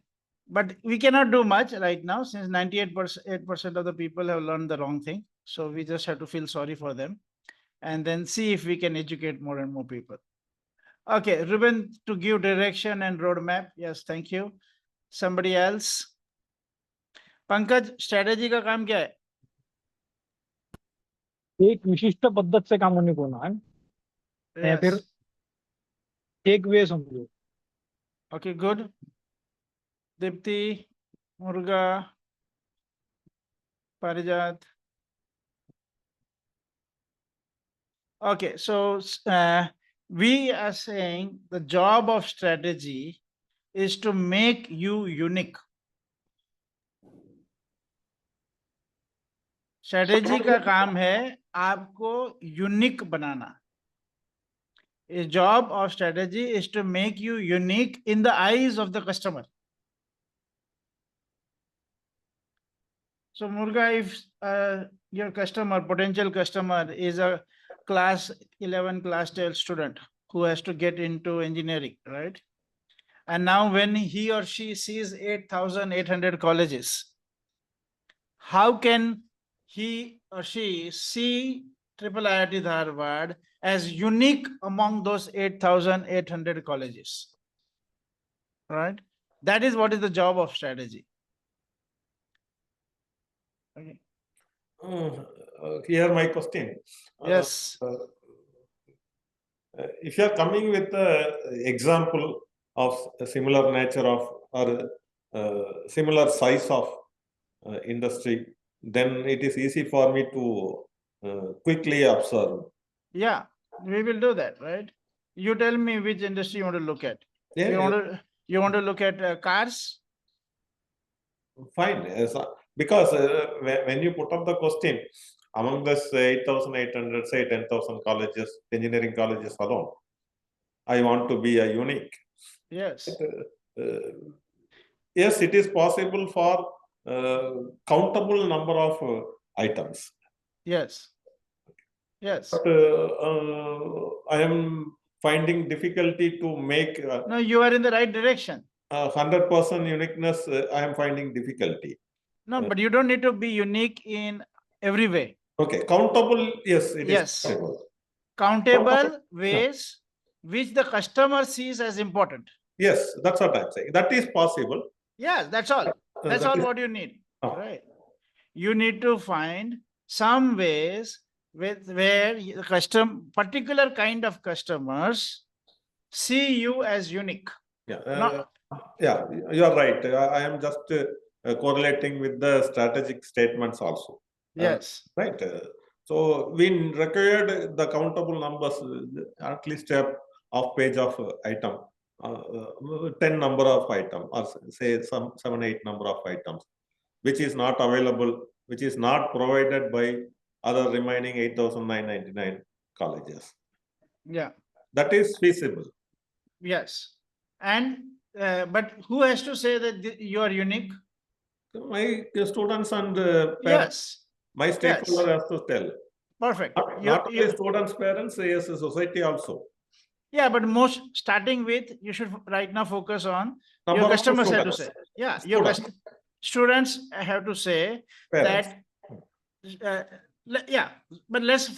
But we cannot do much right now since 98% of the people have learned the wrong thing. So we just have to feel sorry for them and then see if we can educate more and more people. Okay, Ruben, to give direction and roadmap. Yes, thank you. Somebody else? Pankaj, strategy का काम क्या है? एक विशिष्ट पद्धत से काम करने को ना है या फिर एक वे समझो. Okay, good. Dipti, Murga, Parijat. Okay, so we are saying the job of strategy is to make you unique. Strategy का काम है आपको unique banana. A job of strategy is to make you unique in the eyes of the customer. So Murga, if your customer, potential customer is a class 11, class 12 student who has to get into engineering, right? And now when he or she sees 8,800 colleges, how can he or she see Triple IIT Dharwad as unique among those 8,800 colleges, right? That is what is the job of strategy. Okay. Here my question. Yes. If you are coming with an example of a similar nature of or similar size of industry, then it is easy for me to quickly observe. Yeah, we will do that, right? You tell me which industry you want to look at. Yeah, you want to look at cars? Fine, because when you put up the question, among this 8,800, say 10,000 colleges, engineering colleges alone, I want to be a unique. Yes. Yes, it is possible for countable number of items. Yes. Yes. But I am finding difficulty to make. No, you are in the right direction. 100% uniqueness, I am finding difficulty. No, but you don't need to be unique in every way. Okay, countable, yes, it is possible. Countable ways which the customer sees as important. Yes, that's what I'm saying. That is possible. Yes, that's all. That's all what you need. Right. You need to find some ways where the particular kind of customers see you as unique. Yeah, yeah, you are right. I am just correlating with the strategic statements also. Yes. Right. So we required the countable numbers, at least a half page of item, 10 number of item, or say some 7-8 number of items, which is not available, which is not provided by other remaining 8,999 colleges. Yeah. That is feasible. Yes. And but who has to say that you are unique? My students and parents. Yes. My stakeholder has to tell. Perfect. Not only students, parents, yes, society also. Yeah, but starting with, you should right now focus on Number your customers have to students. say. Yeah, your students have to say Parents. that. Yeah, but let's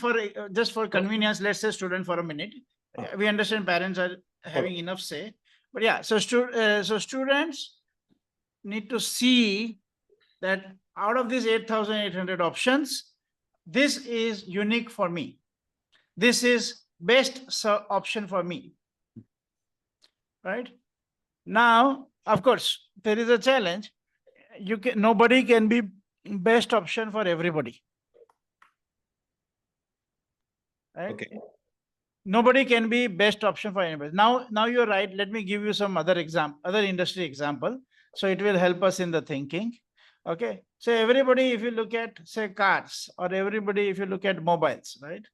just for convenience, let's say student for a minute. We understand parents are having enough say, but yeah, so students need to see that out of these 8,800 options, this is unique for me. This is best option for me. Right? Now, of course, there is a challenge. Nobody can be best option for everybody. Right? Okay. Nobody can be best option for anybody. Now you're right. Let me give you some other industry example. So it will help us in the thinking. Okay. So everybody, if you look at say cars, or everybody, if you look at mobiles, right?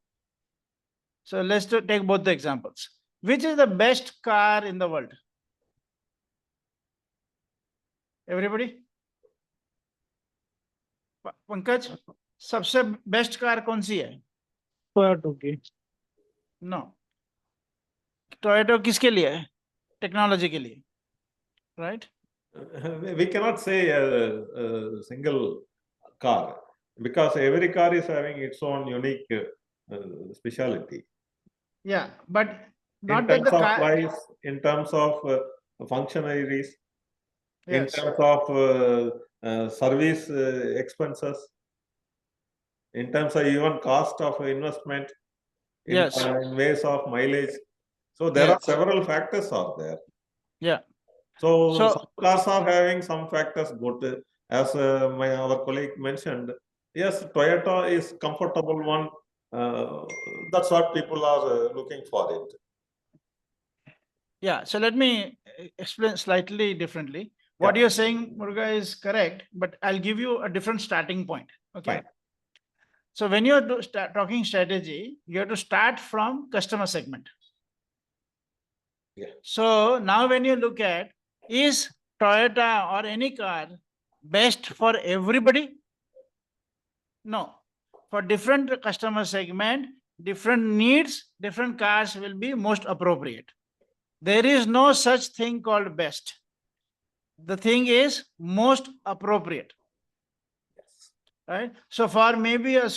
So let's take both the examples. Which is the best car in the world? Everybody? Pankaj, सबसे best car कौन सी है? Toyota की। No, Toyota किसके लिए है? Technology के लिए, right? We cannot say a single car because every car is having its own unique speciality. Yeah, but In not that terms the of car. price, in terms of functionaries, in Yes. terms of service expenses, in terms of even cost of investment, in Yes. ways of mileage. So there are Yes. several factors are there. Yeah. So So- some cars are having some factors good. As our colleague mentioned, yes, Toyota is comfortable one. That's what people are looking for it. Yeah, so let me explain slightly differently. What Yeah. you're saying, Muruga, is correct, but I'll give you a different starting point. Okay. Fine. So when you're talking strategy, you have to start from customer segment. Yeah. So now when you look at, is Toyota or any car best for everybody? No. For different customer segment, different needs, different cars will be most appropriate. There is no such thing called best. The thing is most appropriate. Right? So for maybe a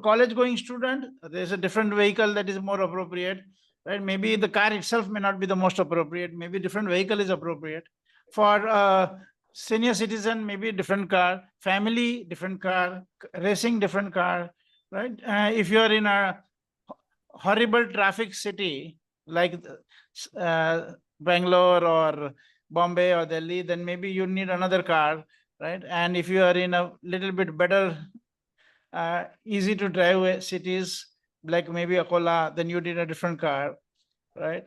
college going student, there's a different vehicle that is more appropriate. Right? Maybe the car itself may not be the most appropriate. Maybe different vehicle is appropriate. For a senior citizen, maybe a different car. Family, different car. Racing, different car. Right? If you are in a horrible traffic city like Bangalore or Bombay or Delhi, then maybe you need another car, right? And if you are in a little bit better, easy to drive cities like maybe Akola, then you need a different car, right?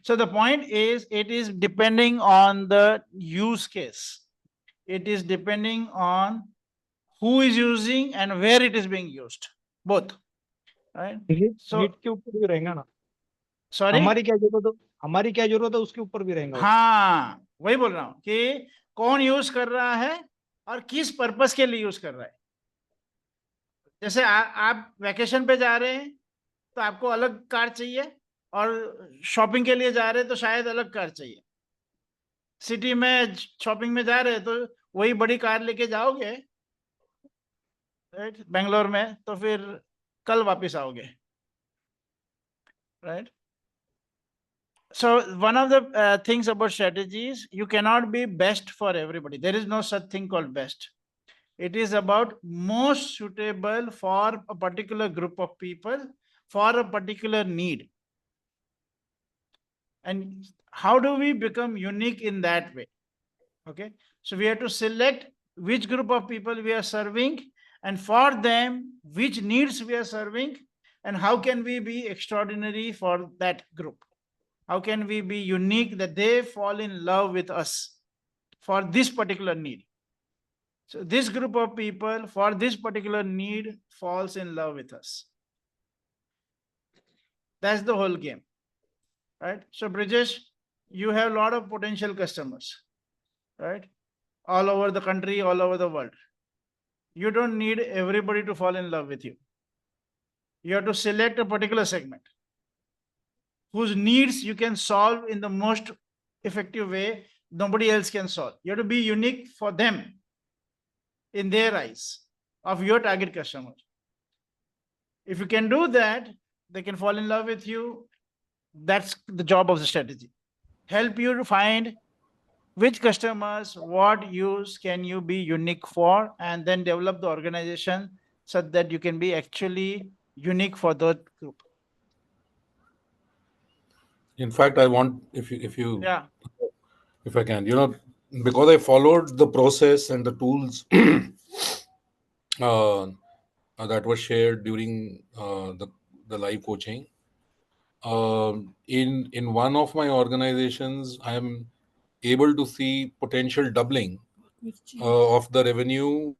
So the point is, it is depending on the use case. It is depending on who is using and where it is being used, both, right? So need के ऊपर भी रहेगा ना। Sorry, हमारी क्या जरूरत है उसके ऊपर भी रहेगा। हाँ, वही बोल रहा हूं कि कौन यूज कर रहा है और किस पर्पस के लिए यूज कर रहा है। जैसे आप वैकेशन पे जा रहे हैं तो आपको अलग कार चाहिए, और शॉपिंग के लिए जा रहे हैं तो शायद अलग कार चाहिए। सिटी में शॉपिंग में जा रहे हैं तो वही बड़ी कार लेके जाओगे, राइट, बेंगलोर में, तो फिर कल वापस आओगे, right. So one of the things about strategies, you cannot be best for everybody. There is no such thing called best. It is about most suitable for a particular group of people, for a particular need. And how do we become unique in that way? Okay, so we have to select which group of people we are serving, and for them, which needs we are serving, and how can we be extraordinary for that group. How can we be unique that they fall in love with us for this particular need? So this group of people for this particular need falls in love with us. That's the whole game, right? So Brijesh, you have a lot of potential customers, right? All over the country, all over the world. You don't need everybody to fall in love with you. You have to select a particular segment whose needs you can solve in the most effective way nobody else can solve. You have to be unique for them in their eyes of your target customer. If you can do that, they can fall in love with you. That's the job of the strategy. Help you to find which customers, what use can you be unique for, and then develop the organization so that you can be actually unique for that group. In fact, I want, if you Yeah. if I can, because I followed the process and the tools that were shared during the live coaching. In one of my organizations, I am able to see potential doubling of the revenue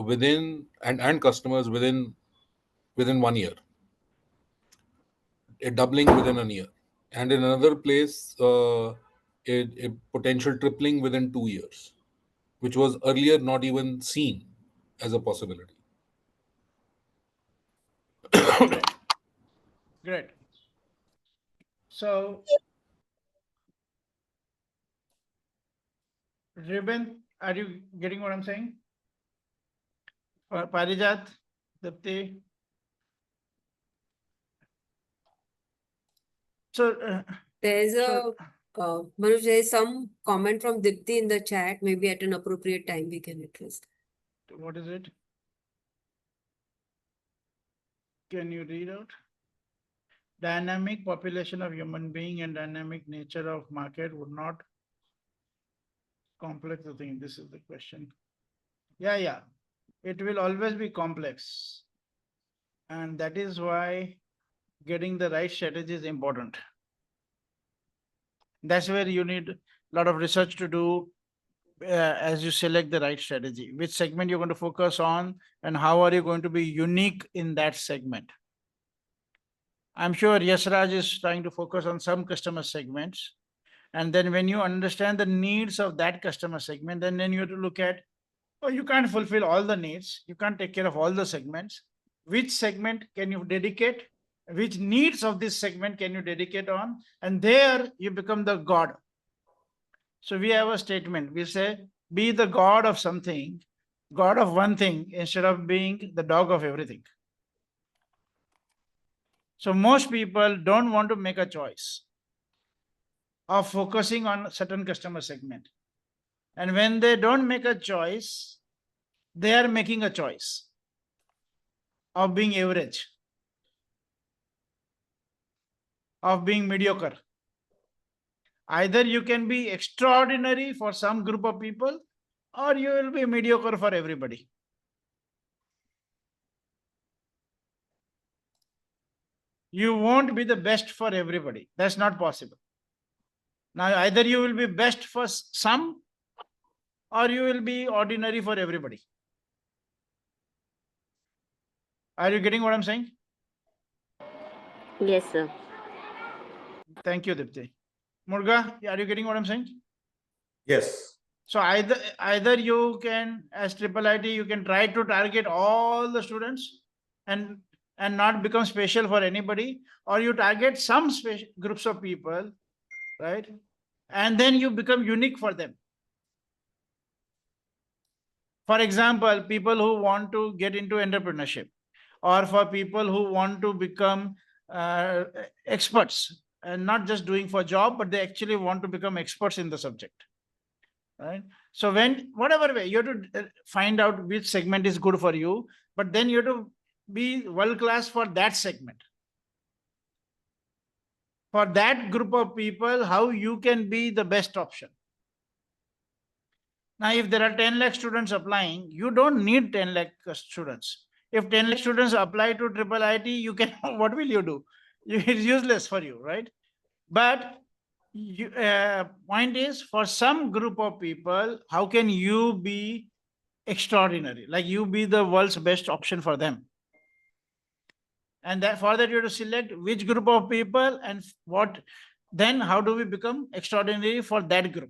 within and customers within 1 year. a doubling within a year, and in another place, a potential tripling within 2 years, which was earlier not even seen as a possibility. Great. So, Ribbon, are you getting what I'm saying? Parijat, Dipti. So, There's Manoj, there's some comment from Dipti in the chat. Maybe at an appropriate time we can address. what is it? Can you read out? Dynamic population of human being and dynamic nature of market would not complex the thing. This is the question. Yeah. It will always be complex. And that is why getting the right strategy is important. That's where you need a lot of research to do as you select the right strategy, which segment you're going to focus on and how are you going to be unique in that segment. I'm sure Yasraj is trying to focus on some customer segments. And then when you understand the needs of that customer segment, then you have to look at, oh, you can't fulfill all the needs. You can't take care of all the segments. Which segment can you dedicate? Which needs of this segment can you dedicate on? And there you become the God. So we have a statement. We say, be the God of something, God of one thing, instead of being the dog of everything. So most people don't want to make a choice of focusing on a certain customer segment. And when they don't make a choice, they are making a choice of being average, of being mediocre. Either you can be extraordinary for some group of people, or you will be mediocre for everybody. You won't be the best for everybody. That's not possible. Now, either you will be best for some, or you will be ordinary for everybody. Are you getting what I'm saying? Yes, sir. Thank you, Dipti. Murga, are you getting what I'm saying? Yes. So either you can, as triple IT, you can try to target all the students and not become special for anybody, or you target some special groups of people, right? And then you become unique for them. For example, people who want to get into entrepreneurship, or for people who want to become experts and not just doing for job, but they actually want to become experts in the subject. Right. So when, whatever way, you have to find out which segment is good for you, but then you have to be world class for that segment. For that group of people, how you can be the best option. Now, if there are 10 lakh students applying, you don't need 10 lakh students. If 10 lakh students apply to triple IT, you can, what will you do? It's useless for you, right? But point is, for some group of people, how can you be extraordinary? Like you be the world's best option for them. And that, for that you have to select which group of people and what, then how do we become extraordinary for that group?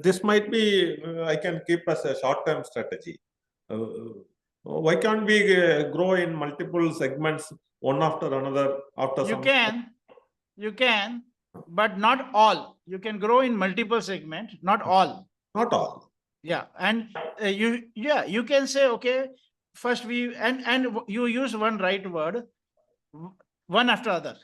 This might be, I can keep as a short-term strategy. Why can't we grow in multiple segments, one after another? After You can, but not all. You can grow in multiple segments, not all. Not all. Yeah, and you can say, okay, first we and you use one right word, one after other.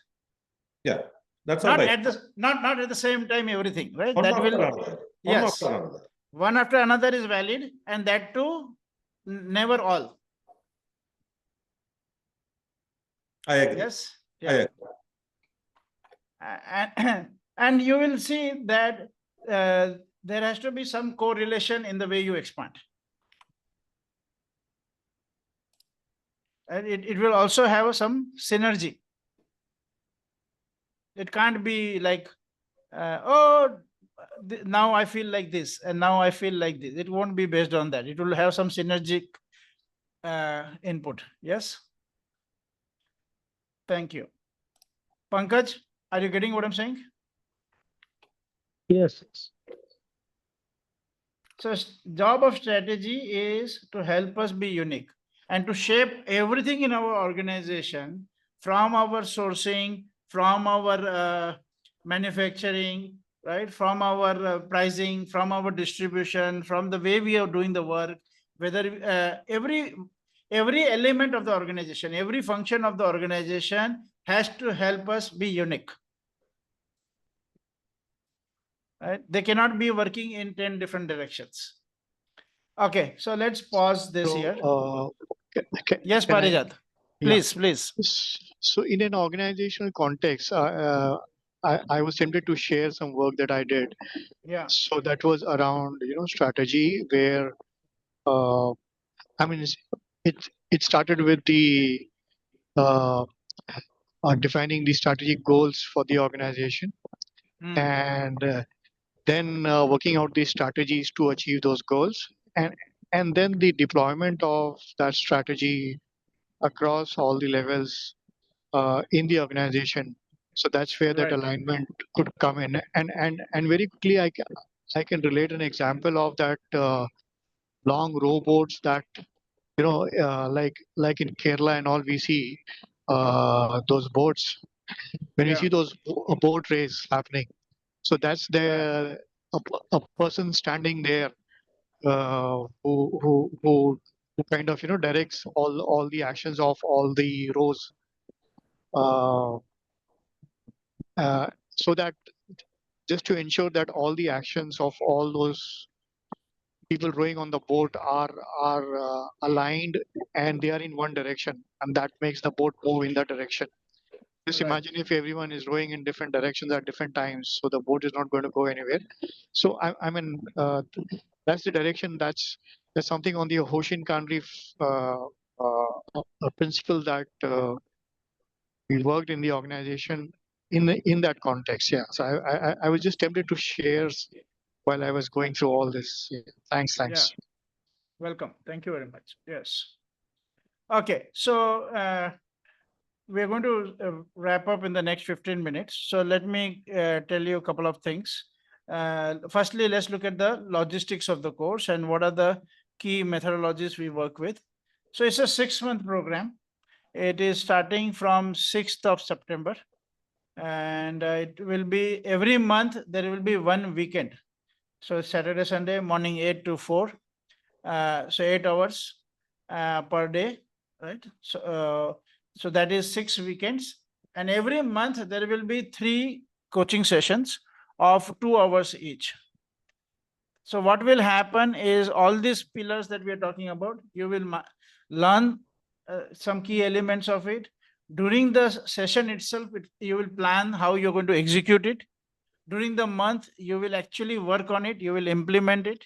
Yeah, that's not all at the not at the same time everything, right? One that after will another. Yes, One after another. One after another is valid, and that too, never all. I agree. Yes. I agree. And you will see that there has to be some correlation in the way you expand. And it will also have some synergy. It can't be like, now I feel like this, and now I feel like this. It won't be based on that. It will have some synergic input. Yes. Thank you. Pankaj, are you getting what I'm saying? Yes. So job of strategy is to help us be unique and to shape everything in our organization, from our sourcing, from our manufacturing, right, from our pricing, from our distribution, from the way we are doing the work, whether every element of the organization, every function of the organization has to help us be unique. Right? They cannot be working in 10 different directions. Okay, so let's pause this here. Yes, can I- Parijat. Please, please. So in an organizational context, I was tempted to share some work that I did. Yeah. So that was around strategy, where I mean it started with the defining the strategic goals for the organization, and then working out the strategies to achieve those goals, and then the deployment of that strategy across all the levels in the organization. So that's where that Right. alignment could come in, and very quickly I can relate an example of that long rowboats that like in Kerala and all, we see those boats when we Yeah. see those boat race happening. So that's the a person standing there who kind of directs all the actions of all the rows, uh, so that just to ensure that all the actions of all those people rowing on the boat are aligned and they are in one direction, and that makes the boat move in that direction. Just Right. imagine if everyone is rowing in different directions at different times, so the boat is not going to go anywhere. So I mean, that's the direction. That's something on the ocean country a principle that we worked in the organization in that context. Yeah. So I was just tempted to share while I was going through all this. Yeah. Thanks. Yeah. Welcome. Thank you very much. Yes. Okay. So we're going to wrap up in the next 15 minutes. So let me tell you a couple of things. Firstly, let's look at the logistics of the course and what are the key methodologies we work with. So it's a 6-month program. It is starting from 6th of September, and it will be every month there will be one weekend. So Saturday, Sunday, morning 8 to 4. So 8 hours per day, right? So that is 6 weekends. And every month there will be 3 coaching sessions of 2 hours each. So what will happen is all these pillars that we are talking about, you will learn some key elements of it. During the session itself, you will plan how you're going to execute it. During the month, you will actually work on it, you will implement it,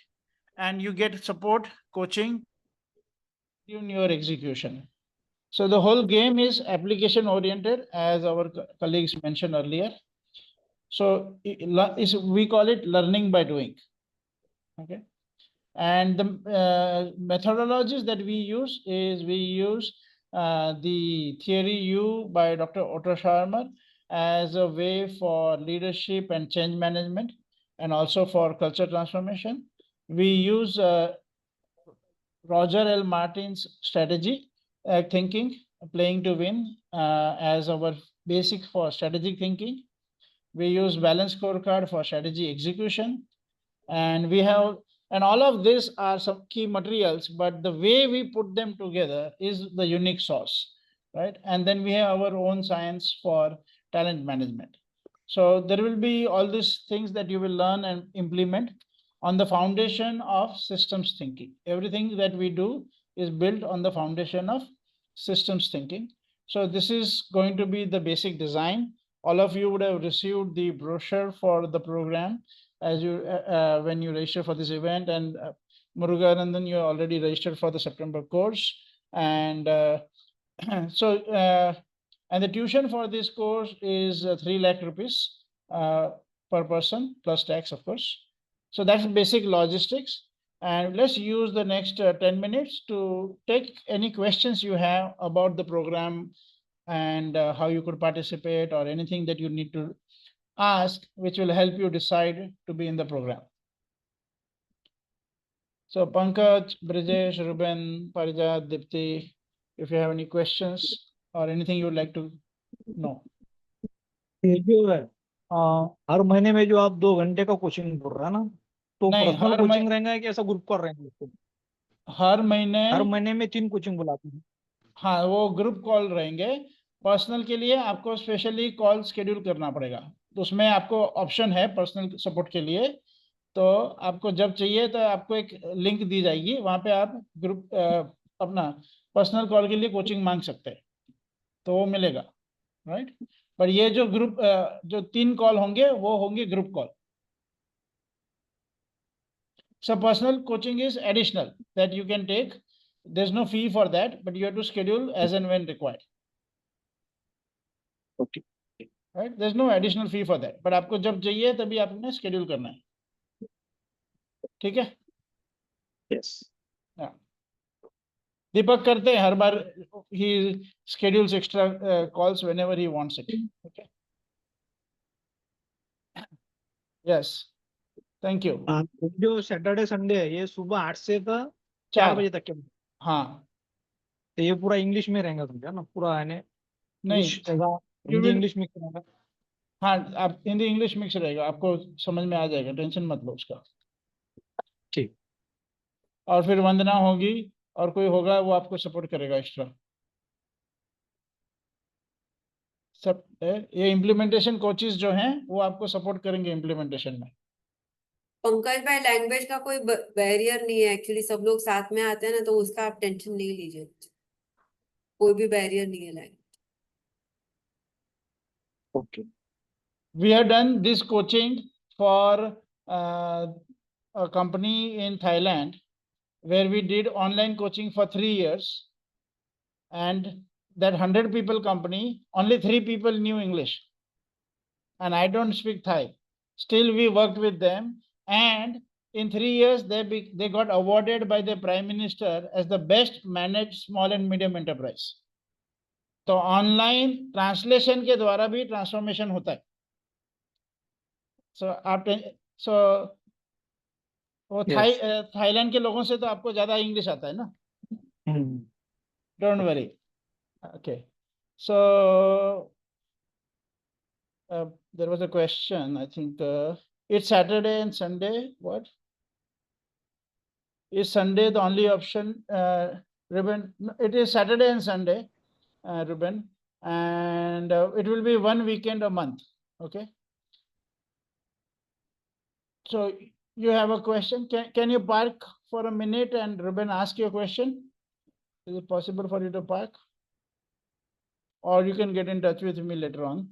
and you get support, coaching in your execution. So the whole game is application oriented, as our colleagues mentioned earlier. So we call it learning by doing. Okay. And the methodologies that we use is we use the Theory U by Dr. Otto Scharmer as a way for leadership and change management, and also for culture transformation. We use Roger L. Martin's strategy thinking, playing to win, as our basic for strategic thinking. We use balance scorecard for strategy execution, and we have, and all of these are some key materials, but the way we put them together is the unique sauce, right? And then we have our own science for talent management. So there will be all these things that you will learn and implement on the foundation of systems thinking. Everything that we do is built on the foundation of systems thinking. So this is going to be the basic design. All of you would have received the brochure for the program as you when you register for this event, and Muruganandan, you already registered for the September course, and so and the tuition for this course is 3 lakh rupees per person plus tax, of course. So that's basic logistics. And let's use the next 10 minutes to take any questions you have about the program, and how you could participate, or anything that you need to ask, which will help you decide to be in the program. So Pankaj, Brijesh, Ruben, Parijat, Dipti, if you have any questions or anything you would like to know. ये जो है हर महीने में जो आप 2 घंटे का coaching बोल रहा है ना, तो नहीं, पर्सनल कोचिंग रहेगा कि ऐसा ग्रुप कर रहेंगे उसको? हर महीने में 3 कोचिंग बुलाते हैं। हाँ, वो ग्रुप कॉल रहेंगे। पर्सनल के लिए आपको स्पेशली कॉल शेड्यूल करना पड़ेगा, तो उसमें आपको ऑप्शन है पर्सनल सपोर्ट के लिए। तो आपको जब चाहिए तो आपको एक लिंक दी जाएगी, वहां पे आप ग्रुप अपना पर्सनल कॉल के लिए कोचिंग मांग सकते हैं, तो वो मिलेगा, राइट। पर ये जो ग्रुप जो 3 कॉल होंगे वो होंगे group call. So personal coaching is additional that you can take. There's no fee for that, but you have to schedule as and when required. Okay. Right? There's no additional fee for that. But आपको जब चाहिए तभी आपने schedule करना है, ठीक है? Yes. हाँ। दीपक करते हैं हर बार, he schedules extra calls whenever he wants it. Okay. Yes. Thank you. जो सैटरडे संडे है ये सुबह 8 से 4 बजे तक के। हाँ, तो ये पूरा इंग्लिश में रहेगा समझा ना, पूरा है नहीं, हिंदी इंग्लिश मिक्स रहेगा। हाँ, आप हिंदी इंग्लिश मिक्स रहेगा, आपको समझ में आ जाएगा, टेंशन मत लो उसका। ठीक। और फिर वंदना होगी और कोई होगा वो आपको सपोर्ट करेगा एक्स्ट्रा। सब ये इम्प्लीमेंटेशन कोचेस जो हैं वो आपको सपोर्ट करेंगे इम्प्लीमेंटेशन में। पंकज भाई, लैंग्वेज का कोई बैरियर नहीं है एक्चुअली, सब लोग साथ में आते हैं ना, तो उसका आप टेंशन नहीं लीजिए, कोई भी बैरियर नहीं है language. Okay. We have done this coaching for a company in Thailand where we did online coaching for 3 years, and that 100 people company, only 3 people knew English and I don't speak Thai. Still we worked with them, and in 3 years they got awarded by the Prime Minister as the best managed small and medium enterprise. तो online translation के द्वारा भी transformation होता है। सो वो Thailand के लोगों से तो आपको ज्यादा इंग्लिश आता है ना। Don't worry. Okay, so there was a question, I think it's Saturday and Sunday. What is Sunday the only option? Ruben, it is Saturday and Sunday, Ruben, and it will be 1 weekend a month. Okay, so you have a question. Can you park for a minute and Ruben ask you a question? Is it possible for you to park? Or you can get in touch with me later on.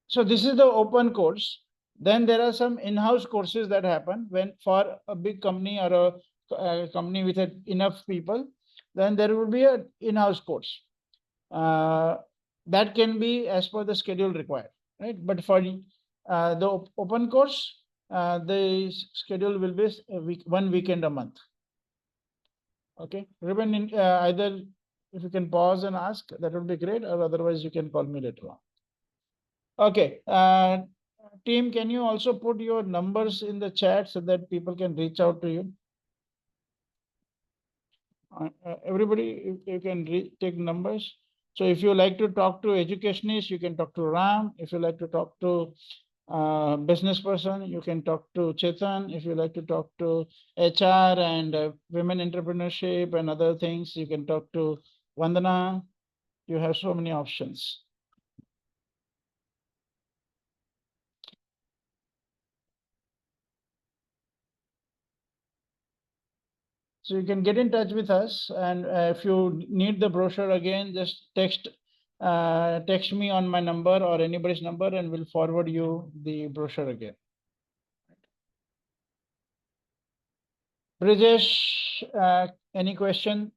So this is the open course. Then there are some in-house courses that happen when for a big company or a company with enough people, then there will be an in-house course. That can be as per the schedule required, right? But for the open course, the schedule will be 1 weekend a month. Okay, Ruben, either if you can pause and ask, that would be great, or otherwise you can call me later on. Okay, team, can you also put your numbers in the chat so that people can reach out to you? Everybody, you can take numbers. So if you like to talk to educationists, you can talk to Ram. If you like to talk to business person, you can talk to Chetan. If you like to talk to HR and women entrepreneurship and other things, you can talk to Vandana. You have so many options. So you can get in touch with us, and if you need the brochure again, just text me on my number or anybody's number, and we'll forward you the brochure again. Brijesh, any question?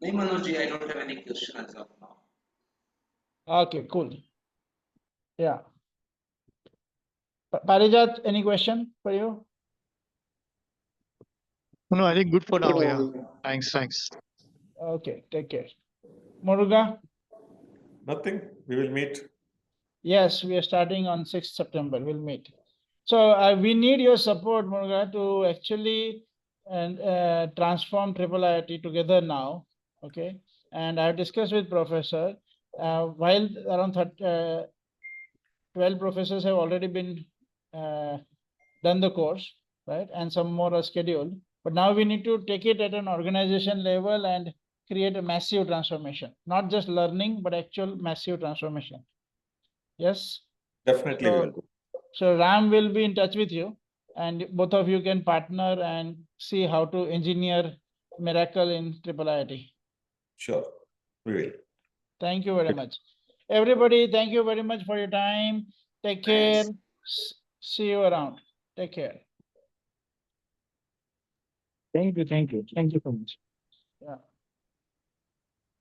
No, Manoj, I don't have any question as of now. Okay, cool. Yeah. Parijat, any question for you? No, I think good for now. Yeah. Thanks. Okay, take care. Muruga? Nothing. We will meet. Yes, we are starting on 6th September. We'll meet. So we need your support, Muruga, to actually transform triple IIT together now. Okay. And I've discussed with Professor, while around 12 professors have already been done the course, right? And some more are scheduled. But now we need to take it at an organization level and create a massive transformation, not just learning, but actual massive transformation. Yes? Definitely we will do. So Ram will be in touch with you, and both of you can partner and see how to engineer miracle in triple IIT. Sure, we will. Thank you very much. Everybody, thank you very much for your time. Take care. See you around. Take care. Thank you so much. Yeah.